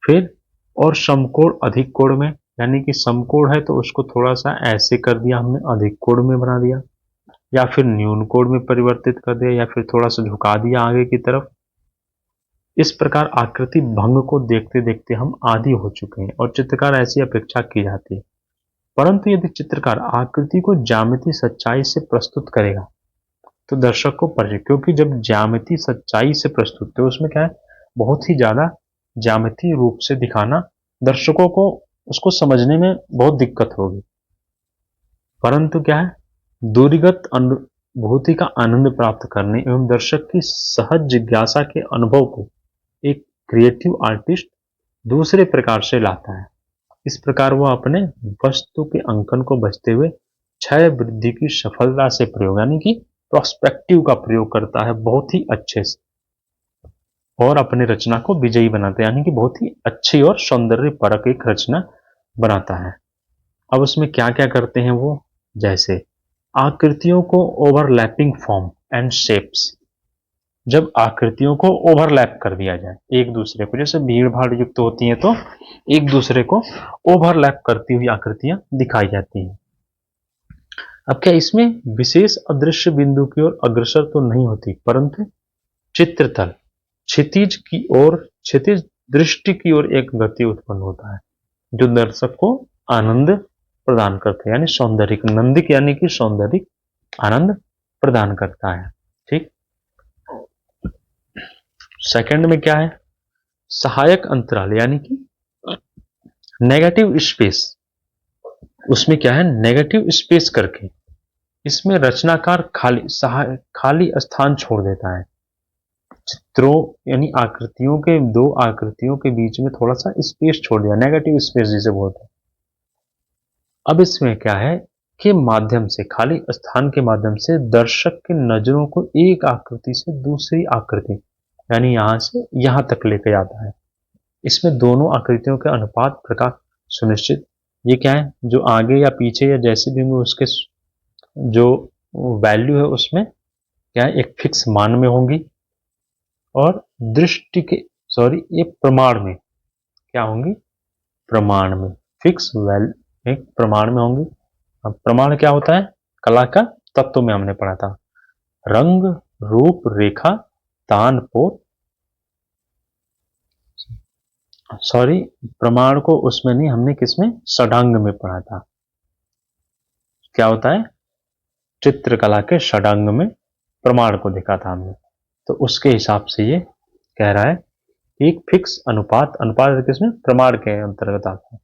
फिर और समकोण अधिक कोण में, यानी कि समकोण है तो उसको थोड़ा सा ऐसे कर दिया हमने, अधिक कोण में बना दिया, या फिर न्यून कोण में परिवर्तित कर दिया, या फिर थोड़ा सा झुका दिया आगे की तरफ। इस प्रकार आकृति भंग को देखते देखते हम आदी हो चुके हैं और चित्रकार ऐसी अपेक्षा की जाती है। परंतु यदि चित्रकार आकृति को ज्यामितीय सच्चाई से प्रस्तुत करेगा तो दर्शक को परिचय, क्योंकि जब ज्यामितीय सच्चाई से प्रस्तुत, तो उसमें क्या है, बहुत ही ज्यादा ज्यामितीय रूप से दिखाना, दर्शकों को उसको समझने में बहुत दिक्कत होगी। परंतु क्या है, दूरीगत अनुभूति का आनंद प्राप्त करने एवं दर्शक की सहज जिज्ञासा के अनुभव को एक क्रिएटिव आर्टिस्ट दूसरे प्रकार से लाता है। इस प्रकार वह अपने वस्तु के अंकन को बचते हुए क्षय वृद्धि की सफलता से प्रयोग, यानी कि प्रोस्पेक्टिव का प्रयोग करता है बहुत ही अच्छे से, और अपने रचना को विजयी बनाता है, यानी कि बहुत ही अच्छी और सौंदर्य परक एक रचना बनाता है। अब उसमें क्या क्या करते हैं वो, जैसे आकृतियों को ओवरलैपिंग फॉर्म एंड शेप्स, जब आकृतियों को ओवरलैप कर दिया जाए एक दूसरे को, जैसे भीड़ भाड़ युक्त होती हैं तो एक दूसरे को ओवरलैप करती हुई आकृतियां दिखाई जाती हैं। अब क्या इसमें विशेष अदृश्य बिंदु की ओर अग्रसर तो नहीं होती, परंतु चित्रतल क्षितिज की ओर, क्षितिज दृष्टि की ओर एक गति उत्पन्न होता है जो दर्शक को आनंद प्रदान करता है, यानी सौंदर्य नंदिक, यानी कि सौंदर्य आनंद प्रदान करता है। ठीक, सेकंड में क्या है, सहायक अंतराल, यानी कि नेगेटिव स्पेस। उसमें क्या है, नेगेटिव स्पेस करके इसमें रचनाकार खाली स्थान छोड़ देता है। चित्रों यानी आकृतियों के, 2 आकृतियों के बीच में थोड़ा सा स्पेस छोड़ दिया, नेगेटिव स्पेस जिसे बोलते हैं। अब इसमें क्या है कि माध्यम से, खाली स्थान के माध्यम से दर्शक के नजरों को एक आकृति से दूसरी आकृति, यानी यहां से यहां तक लेके जाता है। इसमें दोनों आकृतियों के अनुपात प्रकार सुनिश्चित, ये क्या है, जो आगे या पीछे या जैसे भी उसके जो वैल्यू है उसमें क्या है, एक फिक्स मान में होंगी, और दृष्टि के, सॉरी, ये प्रमाण में क्या होंगी, प्रमाण में फिक्स वैल्यू, एक प्रमाण में होंगी। अब प्रमाण क्या होता है, कला का तत्व में हमने पढ़ा था, रंग रूप रेखा तान पोत, सॉरी, प्रमाण को उसमें नहीं, हमने किसमें, षडांग में पढ़ा था। क्या होता है, चित्रकला के षडांग में प्रमाण को देखा था हमने, तो उसके हिसाब से ये कह रहा है एक फिक्स अनुपात, अनुपात किसमें, प्रमाण के अंतर्गत आता है,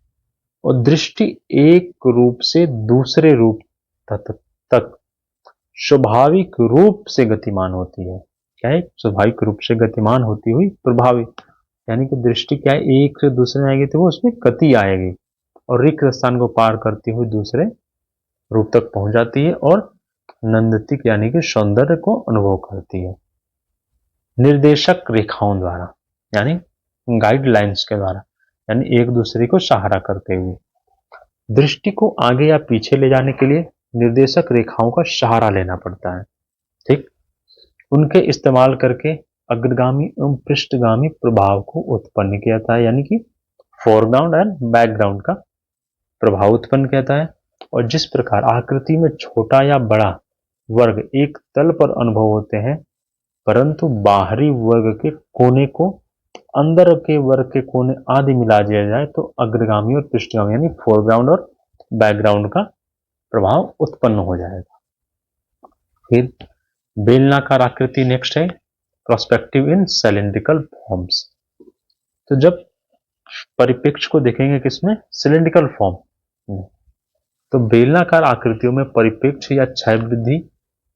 और दृष्टि एक रूप से दूसरे रूप तक स्वाभाविक रूप से गतिमान होती है। क्या है, स्वाभाविक रूप से गतिमान होती हुई प्रभावित, यानी कि दृष्टि क्या है, एक से दूसरे में आएगी तो वो उसमें गति आएगी, और रिक्त स्थान को पार करती हुई दूसरे रूप तक पहुंच जाती है, और नंदतिक यानी कि सौंदर्य को अनुभव करती है। निर्देशक रेखाओं द्वारा, यानी गाइडलाइंस के द्वारा, यानी एक दूसरे को सहारा करते हुए, दृष्टि को आगे या पीछे ले जाने के लिए निर्देशक रेखाओं का सहारा लेना पड़ता है। ठीक, उनके इस्तेमाल करके अग्रगामी एवं पृष्ठगामी प्रभाव को उत्पन्न किया जाता है, यानी कि फोरग्राउंड एंड बैकग्राउंड का प्रभाव उत्पन्न किया है। और जिस प्रकार आकृति में छोटा या बड़ा वर्ग एक तल पर अनुभव होते हैं, परंतु बाहरी वर्ग के कोने को अंदर के वर्ग के कोने आदि मिला दिया जाए तो अग्रगामी और पृष्ठगामी यानी फोरग्राउंड और बैकग्राउंड का प्रभाव उत्पन्न हो जाएगा। फिर बेलनाकार आकृति नेक्स्ट है, प्रोस्पेक्टिव इन सिलिंड्रिकल फॉर्म्स। तो जब परिप्रेक्ष्य को देखेंगे किसमें, सिलिंड्रिकल फॉर्म में, तो बेलनाकार आकृतियों में परिप्रेक्ष्य या क्षय वृद्धि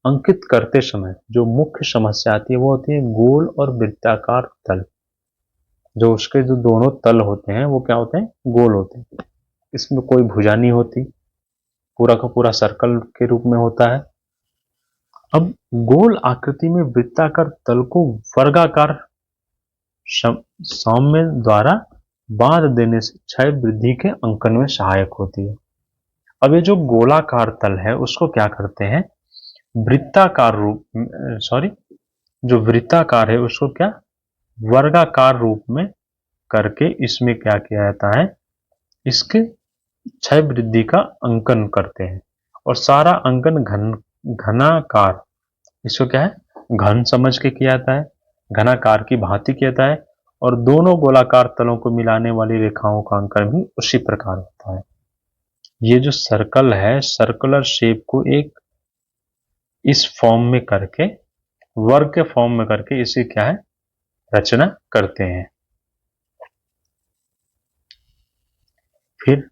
अंकित करते समय जो मुख्य समस्या आती है वो होती है गोल और वृत्ताकार तल। जो उसके जो दोनों तल होते हैं वो क्या होते हैं, गोल होते हैं, इसमें कोई भुजा नहीं होती, पूरा का पूरा सर्कल के रूप में होता है। अब गोल आकृति में वृत्ताकार तल को वर्गाकार साम्य द्वारा बांध देने से क्षय वृद्धि के अंकन में सहायक होती है। अब ये जो गोलाकार तल है उसको क्या करते हैं, वृत्ताकार रूप, जो वृत्ताकार है उसको क्या वर्गाकार रूप में करके इसमें क्या किया जाता है, इसके क्षय वृद्धि का अंकन करते हैं। और सारा अंकन घनाकार, इसको क्या है, घन समझ के किया जाता है, घनाकार की भांति किया जाता है। और दोनों गोलाकार तलों को मिलाने वाली रेखाओं का अंकन भी उसी प्रकार होता है। ये जो सर्कल है, सर्कुलर शेप को एक इस फॉर्म में करके, वर्ग के फॉर्म में करके इसे क्या है, रचना करते हैं। फिर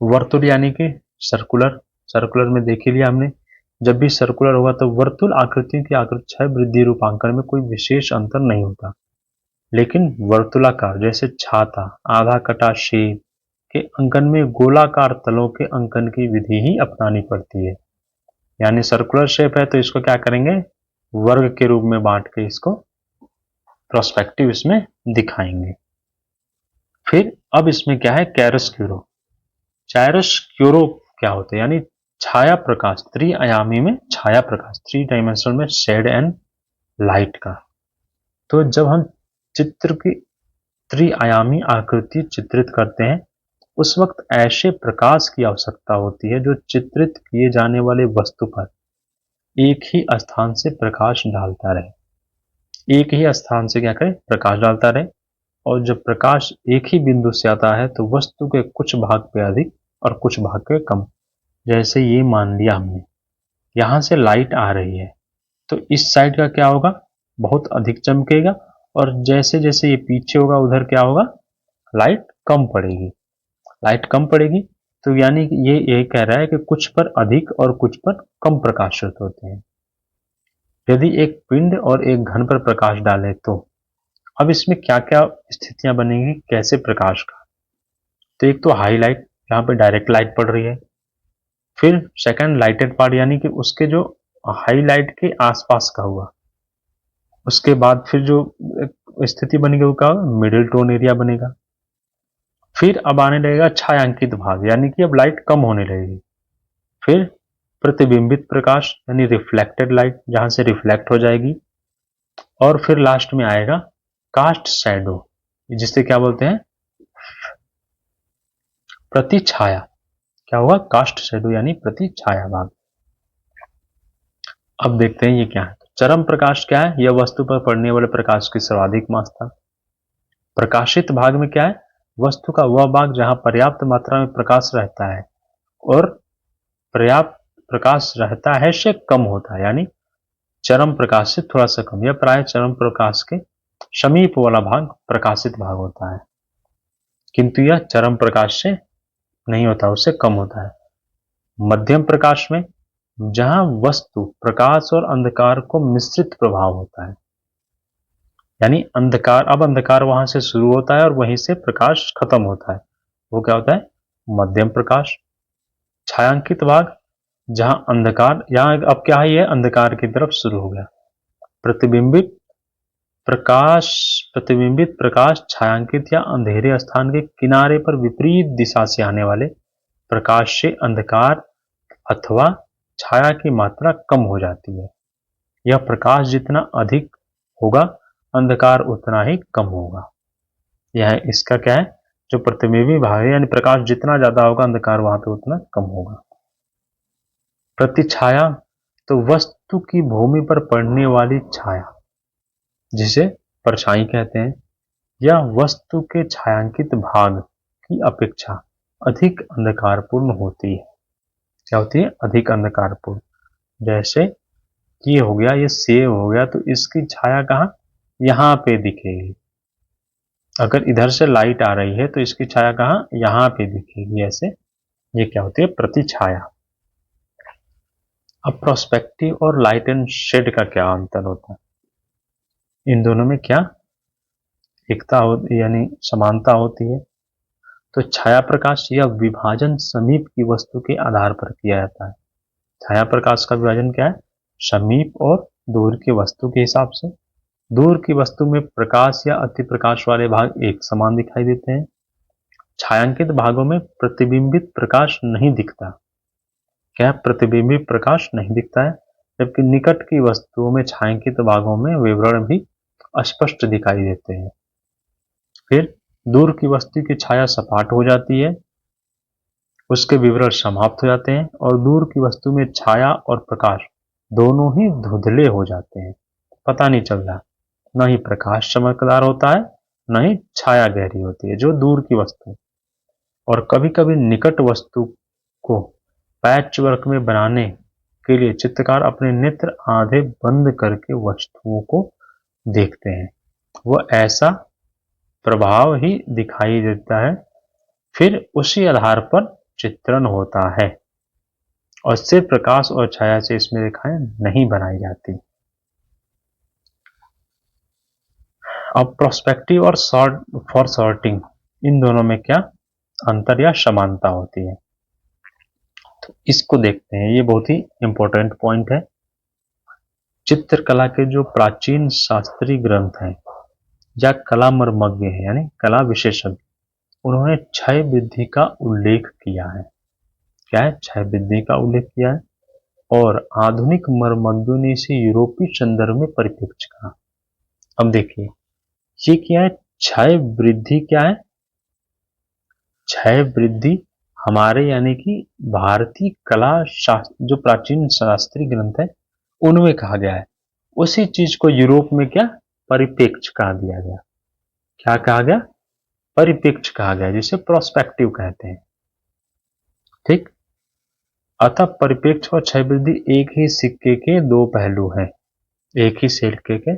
वर्तुल यानी कि सर्कुलर, सर्कुलर में देख लिया हमने, जब भी सर्कुलर होगा तो वर्तुल आकृतियों की आकृति क्षय वृद्धि रूपांकन में कोई विशेष अंतर नहीं होता, लेकिन वर्तुलाकार जैसे छाता, आधा कटा शेप के अंकन में गोलाकार तलों के अंकन की विधि ही अपनानी पड़ती है। यानी सर्कुलर शेप है तो इसको क्या करेंगे, वर्ग के रूप में बांट के इसको प्रोस्पेक्टिव इसमें दिखाएंगे। फिर अब इसमें क्या है, कैरस्क्यूरो। कैरस्क्यूरो क्या होता है, यानी छाया प्रकाश, त्रिआयामी में छाया प्रकाश, 3 डायमेंशनल में शेड एंड लाइट का। तो जब हम चित्र की त्रिआयामी आकृति चित्रित करते हैं उस वक्त ऐसे प्रकाश की आवश्यकता होती है जो चित्रित किए जाने वाले वस्तु पर एक ही स्थान से प्रकाश डालता रहे, एक ही स्थान से क्या करे, प्रकाश डालता रहे। और जब प्रकाश एक ही बिंदु से आता है तो वस्तु के कुछ भाग पे अधिक और कुछ भाग पे कम। जैसे ये मान लिया हमने, यहां से लाइट आ रही है तो इस साइड का क्या होगा, बहुत अधिक चमकेगा, और जैसे जैसे ये पीछे होगा उधर क्या होगा, लाइट कम पड़ेगी, लाइट कम पड़ेगी। तो यानी कि ये कह रहा है कि कुछ पर अधिक और कुछ पर कम प्रकाशित होते हैं। यदि एक पिंड और एक घन पर प्रकाश डालें तो अब इसमें क्या क्या स्थितियां बनेंगी, कैसे प्रकाश का। तो एक तो हाईलाइट, जहां पे डायरेक्ट लाइट पड़ रही है। फिर सेकंड लाइटेड पार्ट, यानी कि उसके जो हाईलाइट के आसपास का हुआ। उसके बाद फिर जो स्थिति बनेगी वो क्या होगा, मिडिल टोन एरिया बनेगा। फिर अब आने लगेगा छायांकित भाग, यानी कि अब लाइट कम होने लगेगी। फिर प्रतिबिंबित प्रकाश यानी रिफ्लेक्टेड लाइट, जहां से रिफ्लेक्ट हो जाएगी। और फिर लास्ट में आएगा कास्ट शैडो, जिसे क्या बोलते हैं, प्रतिछाया। क्या होगा, कास्ट शैडो यानी प्रतिछाया भाग। अब देखते हैं ये क्या है। चरम प्रकाश क्या है, यह वस्तु पर पड़ने वाले प्रकाश की सर्वाधिक मात्रा। प्रकाशित भाग में क्या है, वस्तु का वह भाग जहां पर्याप्त मात्रा में प्रकाश रहता है और पर्याप्त प्रकाश रहता है से कम होता है, यानी चरम प्रकाश से थोड़ा सा कम। यह प्राय चरम प्रकाश के समीप वाला भाग प्रकाशित भाग होता है, किंतु यह चरम प्रकाश से नहीं होता, उससे कम होता है। मध्यम प्रकाश में जहां वस्तु प्रकाश और अंधकार को मिश्रित प्रभाव होता है, यानी अंधकार, अब अंधकार वहां से शुरू होता है और वहीं से प्रकाश खत्म होता है, वो क्या होता है, मध्यम प्रकाश। छायांकित भाग, जहां अंधकार, यहां अब क्या है, ये अंधकार की तरफ शुरू हो गया। प्रतिबिंबित प्रकाश, प्रतिबिंबित प्रकाश छायांकित या अंधेरे स्थान के किनारे पर विपरीत दिशा से आने वाले प्रकाश से अंधकार अथवा छाया की मात्रा कम हो जाती है। यह प्रकाश जितना अधिक होगा अंधकार उतना ही कम होगा। यह इसका क्या है, जो प्रतिबिंबी भाग है, यानी प्रकाश जितना ज्यादा होगा अंधकार वहां पे उतना कम होगा। प्रतिछाया, तो वस्तु की भूमि पर पड़ने वाली छाया, जिसे परछाई कहते हैं। या वस्तु के छायांकित भाग की अपेक्षा अधिक अंधकारपूर्ण होती है। क्या होती है? अधिक अंधकारपूर्ण। जैसे ये हो गया, ये सेब हो गया, तो इसकी छाया कहाँ? यहाँ पे दिखेगी। अगर इधर से लाइट आ रही है तो इसकी छाया कहाँ? यहाँ पे दिखेगी। ऐसे ये क्या होती है? प्रतिछाया। अब प्रोस्पेक्टिव और लाइट एंड शेड का क्या अंतर होता है? इन दोनों में क्या एकता होती यानी समानता होती है? तो छाया प्रकाश या विभाजन समीप की वस्तु के आधार पर किया जाता है। छाया प्रकाश का विभाजन क्या है? समीप और दूर की वस्तु के हिसाब से। दूर की वस्तु में प्रकाश या अति प्रकाश वाले भाग एक समान दिखाई देते हैं। छायांकित भागों में प्रतिबिंबित प्रकाश नहीं दिखता। क्या? प्रतिबिंबित प्रकाश नहीं दिखता है, जबकि निकट की वस्तुओं में छायांकित भागों में विवरण भी स्पष्ट दिखाई देते हैं। फिर दूर की वस्तु की छाया सपाट हो जाती है, उसके विवरण समाप्त हो जाते हैं, और दूर की वस्तु में छाया और प्रकाश दोनों ही धुंधले हो जाते हैं। पता नहीं चलता, न ही प्रकाश चमकदार होता है, न ही छाया गहरी होती है जो दूर की वस्तु। और कभी कभी निकट वस्तु को पैच वर्क में बनाने के लिए चित्रकार अपने नेत्र आधे बंद करके वस्तुओं को देखते हैं। वह ऐसा प्रभाव ही दिखाई देता है, फिर उसी आधार पर चित्रण होता है, और सिर्फ प्रकाश और छाया से इसमें रेखाएं नहीं बनाई जाती। अब प्रोस्पेक्टिव और फॉर सॉर्टिंग, इन दोनों में क्या अंतर या समानता होती है? तो इसको देखते हैं, ये बहुत ही इंपॉर्टेंट पॉइंट है। चित्रकला के जो प्राचीन शास्त्रीय ग्रंथ हैं या कला मर्मज्ञ हैं यानी कला विशेषज्ञ, उन्होंने क्षय वृद्धि का उल्लेख किया है। क्या है? क्षय वृद्धि का उल्लेख किया है। और आधुनिक मर्मज्ञों ने इसे यूरोपीय संदर्भ में परिप्रेक्ष्य कहा। अब देखिए, ये क्या है? क्षय वृद्धि क्या है? क्षय वृद्धि हमारे यानी कि भारतीय कला शास्त्र जो प्राचीन शास्त्रीय ग्रंथ है उनमें कहा गया है। उसी चीज को यूरोप में क्या परिप्रेक्ष्य कहा दिया गया। क्या कहा गया? परिप्रेक्ष्य कहा गया, जिसे प्रोस्पेक्टिव कहते हैं। ठीक। अतः परिप्रेक्ष्य और क्षय वृद्धि एक ही सिक्के के दो पहलू हैं, एक ही सिक्के के।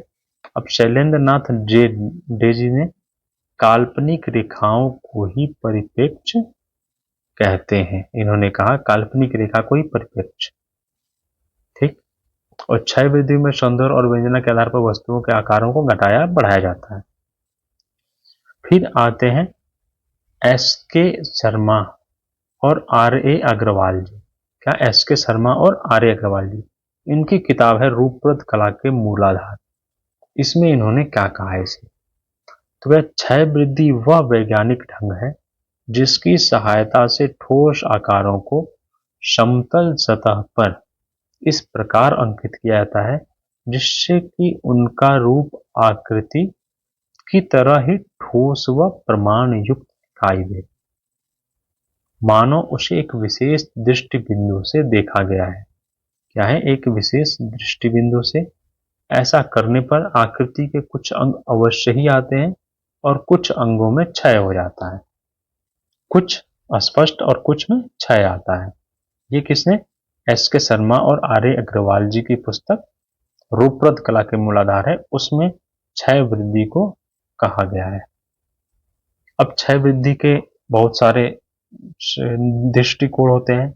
अब शैलेंद्र नाथ डे जी ने काल्पनिक रेखाओं को ही परिप्रेक्ष्य कहते हैं। इन्होंने कहा काल्पनिक रेखा को ही परिप्रेक्ष्य। ठीक। और क्षय वृद्धि में सौंदर्य और व्यंजना के आधार पर वस्तुओं के आकारों को घटाया बढ़ाया जाता है। फिर आते हैं एस के शर्मा और आर ए अग्रवाल जी। क्या? एस के शर्मा और आर ए अग्रवाल जी, इनकी किताब है रूपप्रद कला के मूलाधार। इसमें इन्होंने क्या कहा है इसे? तो वह क्षय वृद्धि वह वैज्ञानिक ढंग है जिसकी सहायता से ठोस आकारों को समतल सतह पर इस प्रकार अंकित किया जाता है जिससे कि उनका रूप आकृति की तरह ही ठोस व प्रमाण युक्त दिखाई दे, मानो उसे एक विशेष दृष्टि बिंदु से देखा गया है। क्या है? एक विशेष दृष्टि बिंदु से। ऐसा करने पर आकृति के कुछ अंग अवश्य ही आते हैं और कुछ अंगों में क्षय हो जाता है, कुछ अस्पष्ट और कुछ में क्षय आता है। ये किसने? एस के शर्मा और आर ए अग्रवाल जी की पुस्तक रूपप्रद कला के मूलाधार है, उसमें क्षय वृद्धि को कहा गया है। अब क्षय वृद्धि के बहुत सारे दृष्टिकोण होते हैं,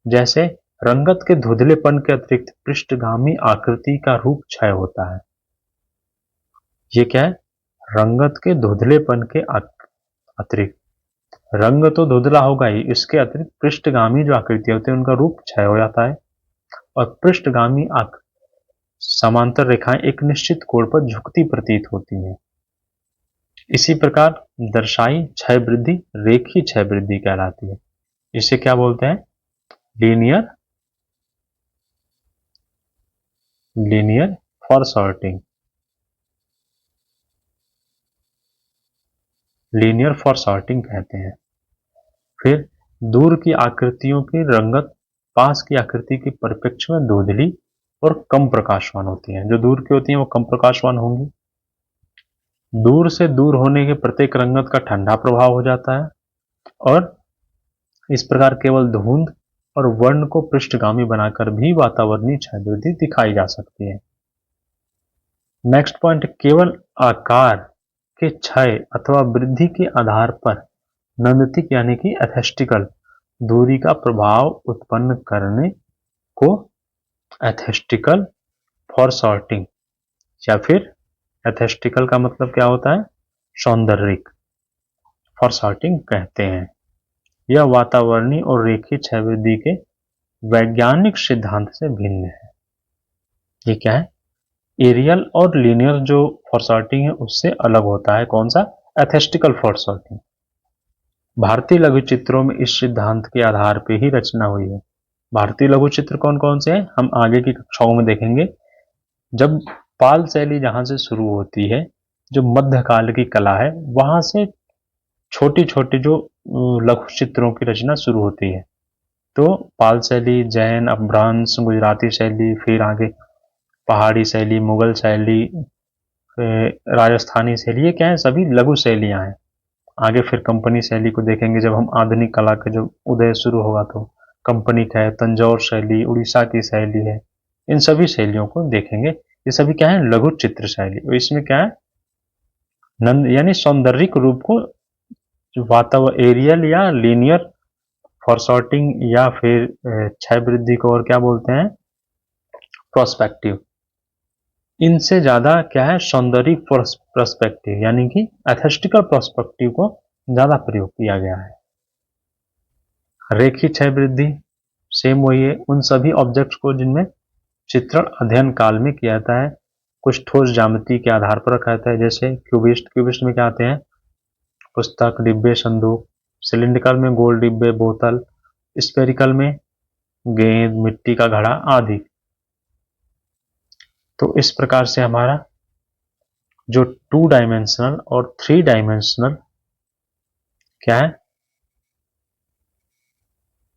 जैसे रंगत के धुंधलेपन के अतिरिक्त पृष्ठगामी आकृति का रूप क्षय होता है। ये क्या है? रंगत के धुंधलेपन के अतिरिक्त, रंग तो धुंधला होगा ही, इसके अतिरिक्त पृष्ठगामी जो आकृति होती है उनका रूप क्षय हो जाता है। और पृष्ठगामी समांतर रेखाएं एक निश्चित कोण पर झुकती प्रतीत होती हैं। इसी प्रकार दर्शाई क्षय वृद्धि रेखीय क्षय वृद्धि कहलाती है। इसे क्या बोलते हैं? Linear for sorting. Linear for sorting कहते हैं। फिर दूर की आकृतियों की रंगत पास की आकृति के परिप्रेक्ष्य में धुंधली और कम प्रकाशवान होती हैं। जो दूर की होती हैं वो कम प्रकाशवान होंगी। दूर से दूर होने के प्रत्येक रंगत का ठंडा प्रभाव हो जाता है और इस प्रकार केवल धुंध और वर्ण को पृष्ठगामी बनाकर भी वातावरणीय क्षय वृद्धि दिखाई जा सकती है। नेक्स्ट पॉइंट, केवल आकार के क्षय अथवा वृद्धि के आधार पर नैमित्तिक यानी कि एस्थेटिकल दूरी का प्रभाव उत्पन्न करने को एस्थेटिकल फॉरसॉर्टिंग या फिर एस्थेटिकल का मतलब क्या होता है, सौंदर्यिक, फॉरसॉर्टिंग कहते हैं। यह वातावरणीय और रेखीय क्षय वृद्धि के वैज्ञानिक सिद्धांत से भिन्न है। ये क्या है, एरियल और लीनियर जो फॉरसॉर्टिंग है उससे अलग होता है। कौन सा, एस्थेटिकल फॉरसॉर्टिंग। भारतीय लघु चित्रों में इस सिद्धांत के आधार पर ही रचना हुई है। भारतीय लघु चित्र कौन कौन से हैं, हम आगे की कक्षाओं में देखेंगे। जब पाल शैली जहां से शुरू होती है, जो मध्यकाल की कला है, वहां से छोटी छोटी जो लघु चित्रों की रचना शुरू होती है। तो पाल शैली, जैन, अपभ्रंश, गुजराती शैली, फिर आगे पहाड़ी शैली, मुगल शैली, राजस्थानी शैली, ये क्या है, सभी लघु शैलियां हैं। आगे फिर कंपनी शैली को देखेंगे जब हम आधुनिक कला का जब उदय शुरू होगा तो कंपनी का है, तंजौर शैली, उड़ीसा की शैली है, इन सभी शैलियों को देखेंगे। ये सभी क्या है, लघु चित्र शैली। और इसमें क्या है, नंद यानी सौंदर्यिक रूप को वातावरण एरियल या लीनियर फॉरसॉर्टिंग या फिर क्षय वृद्धि को और क्या बोलते हैं, प्रोस्पेक्टिव। इनसे ज्यादा क्या है, सौंदर्यिक पर्सपेक्टिव यानी कि एस्थेटिकल पर्सपेक्टिव को ज्यादा प्रयोग किया गया है। रेखीय क्षय वृद्धि सेम वही है, उन सभी ऑब्जेक्ट्स को जिनमें चित्रण अध्ययन काल में किया जाता है, कुछ ठोस ज्यामिति के आधार पर रखा जाता है, जैसे क्यूबिस्ट। क्यूबिस्ट में क्या आते हैं, पुस्तक, डिब्बे, संदूक। सिलिंड्रिकल में गोल डिब्बे, बोतल। स्फेरिकल में गेंद, मिट्टी का घड़ा आदि। तो इस प्रकार से हमारा जो 2 डायमेंशनल और 3 डायमेंशनल क्या है,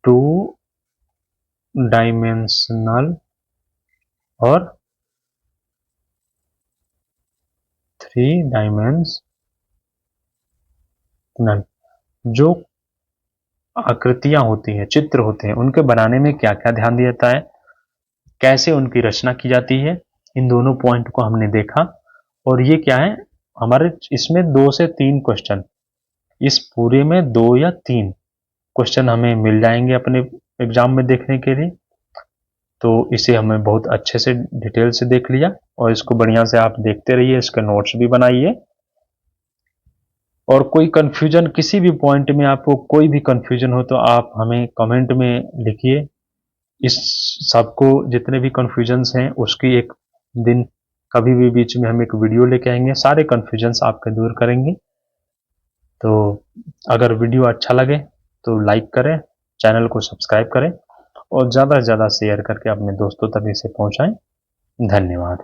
2 डायमेंशनल और 3 डायमेंशनल जो आकृतियां होती हैं, चित्र होते हैं, उनके बनाने में क्या क्या ध्यान दिया जाता है, कैसे उनकी रचना की जाती है, इन दोनों पॉइंट को हमने देखा। और ये क्या है, हमारे इसमें 2 से 3 क्वेश्चन, इस पूरे में 2 या 3 क्वेश्चन हमें मिल जाएंगे अपने एग्जाम में देखने के लिए। तो इसे हमें बहुत अच्छे से डिटेल से देख लिया और इसको बढ़िया से आप देखते रहिए, इसके नोट्स भी बनाइए। और कोई कंफ्यूजन, किसी भी पॉइंट में आपको कोई भी कंफ्यूजन हो तो आप हमें कमेंट में लिखिए। इस सबको जितने भी कंफ्यूजन्स हैं उसकी एक दिन कभी भी बीच में हम एक वीडियो लेके आएंगे, सारे कंफ्यूजन्स आपके दूर करेंगे। तो अगर वीडियो अच्छा लगे तो लाइक करें, चैनल को सब्सक्राइब करें और ज़्यादा से ज़्यादा शेयर करके अपने दोस्तों तक इसे पहुंचाएं। धन्यवाद।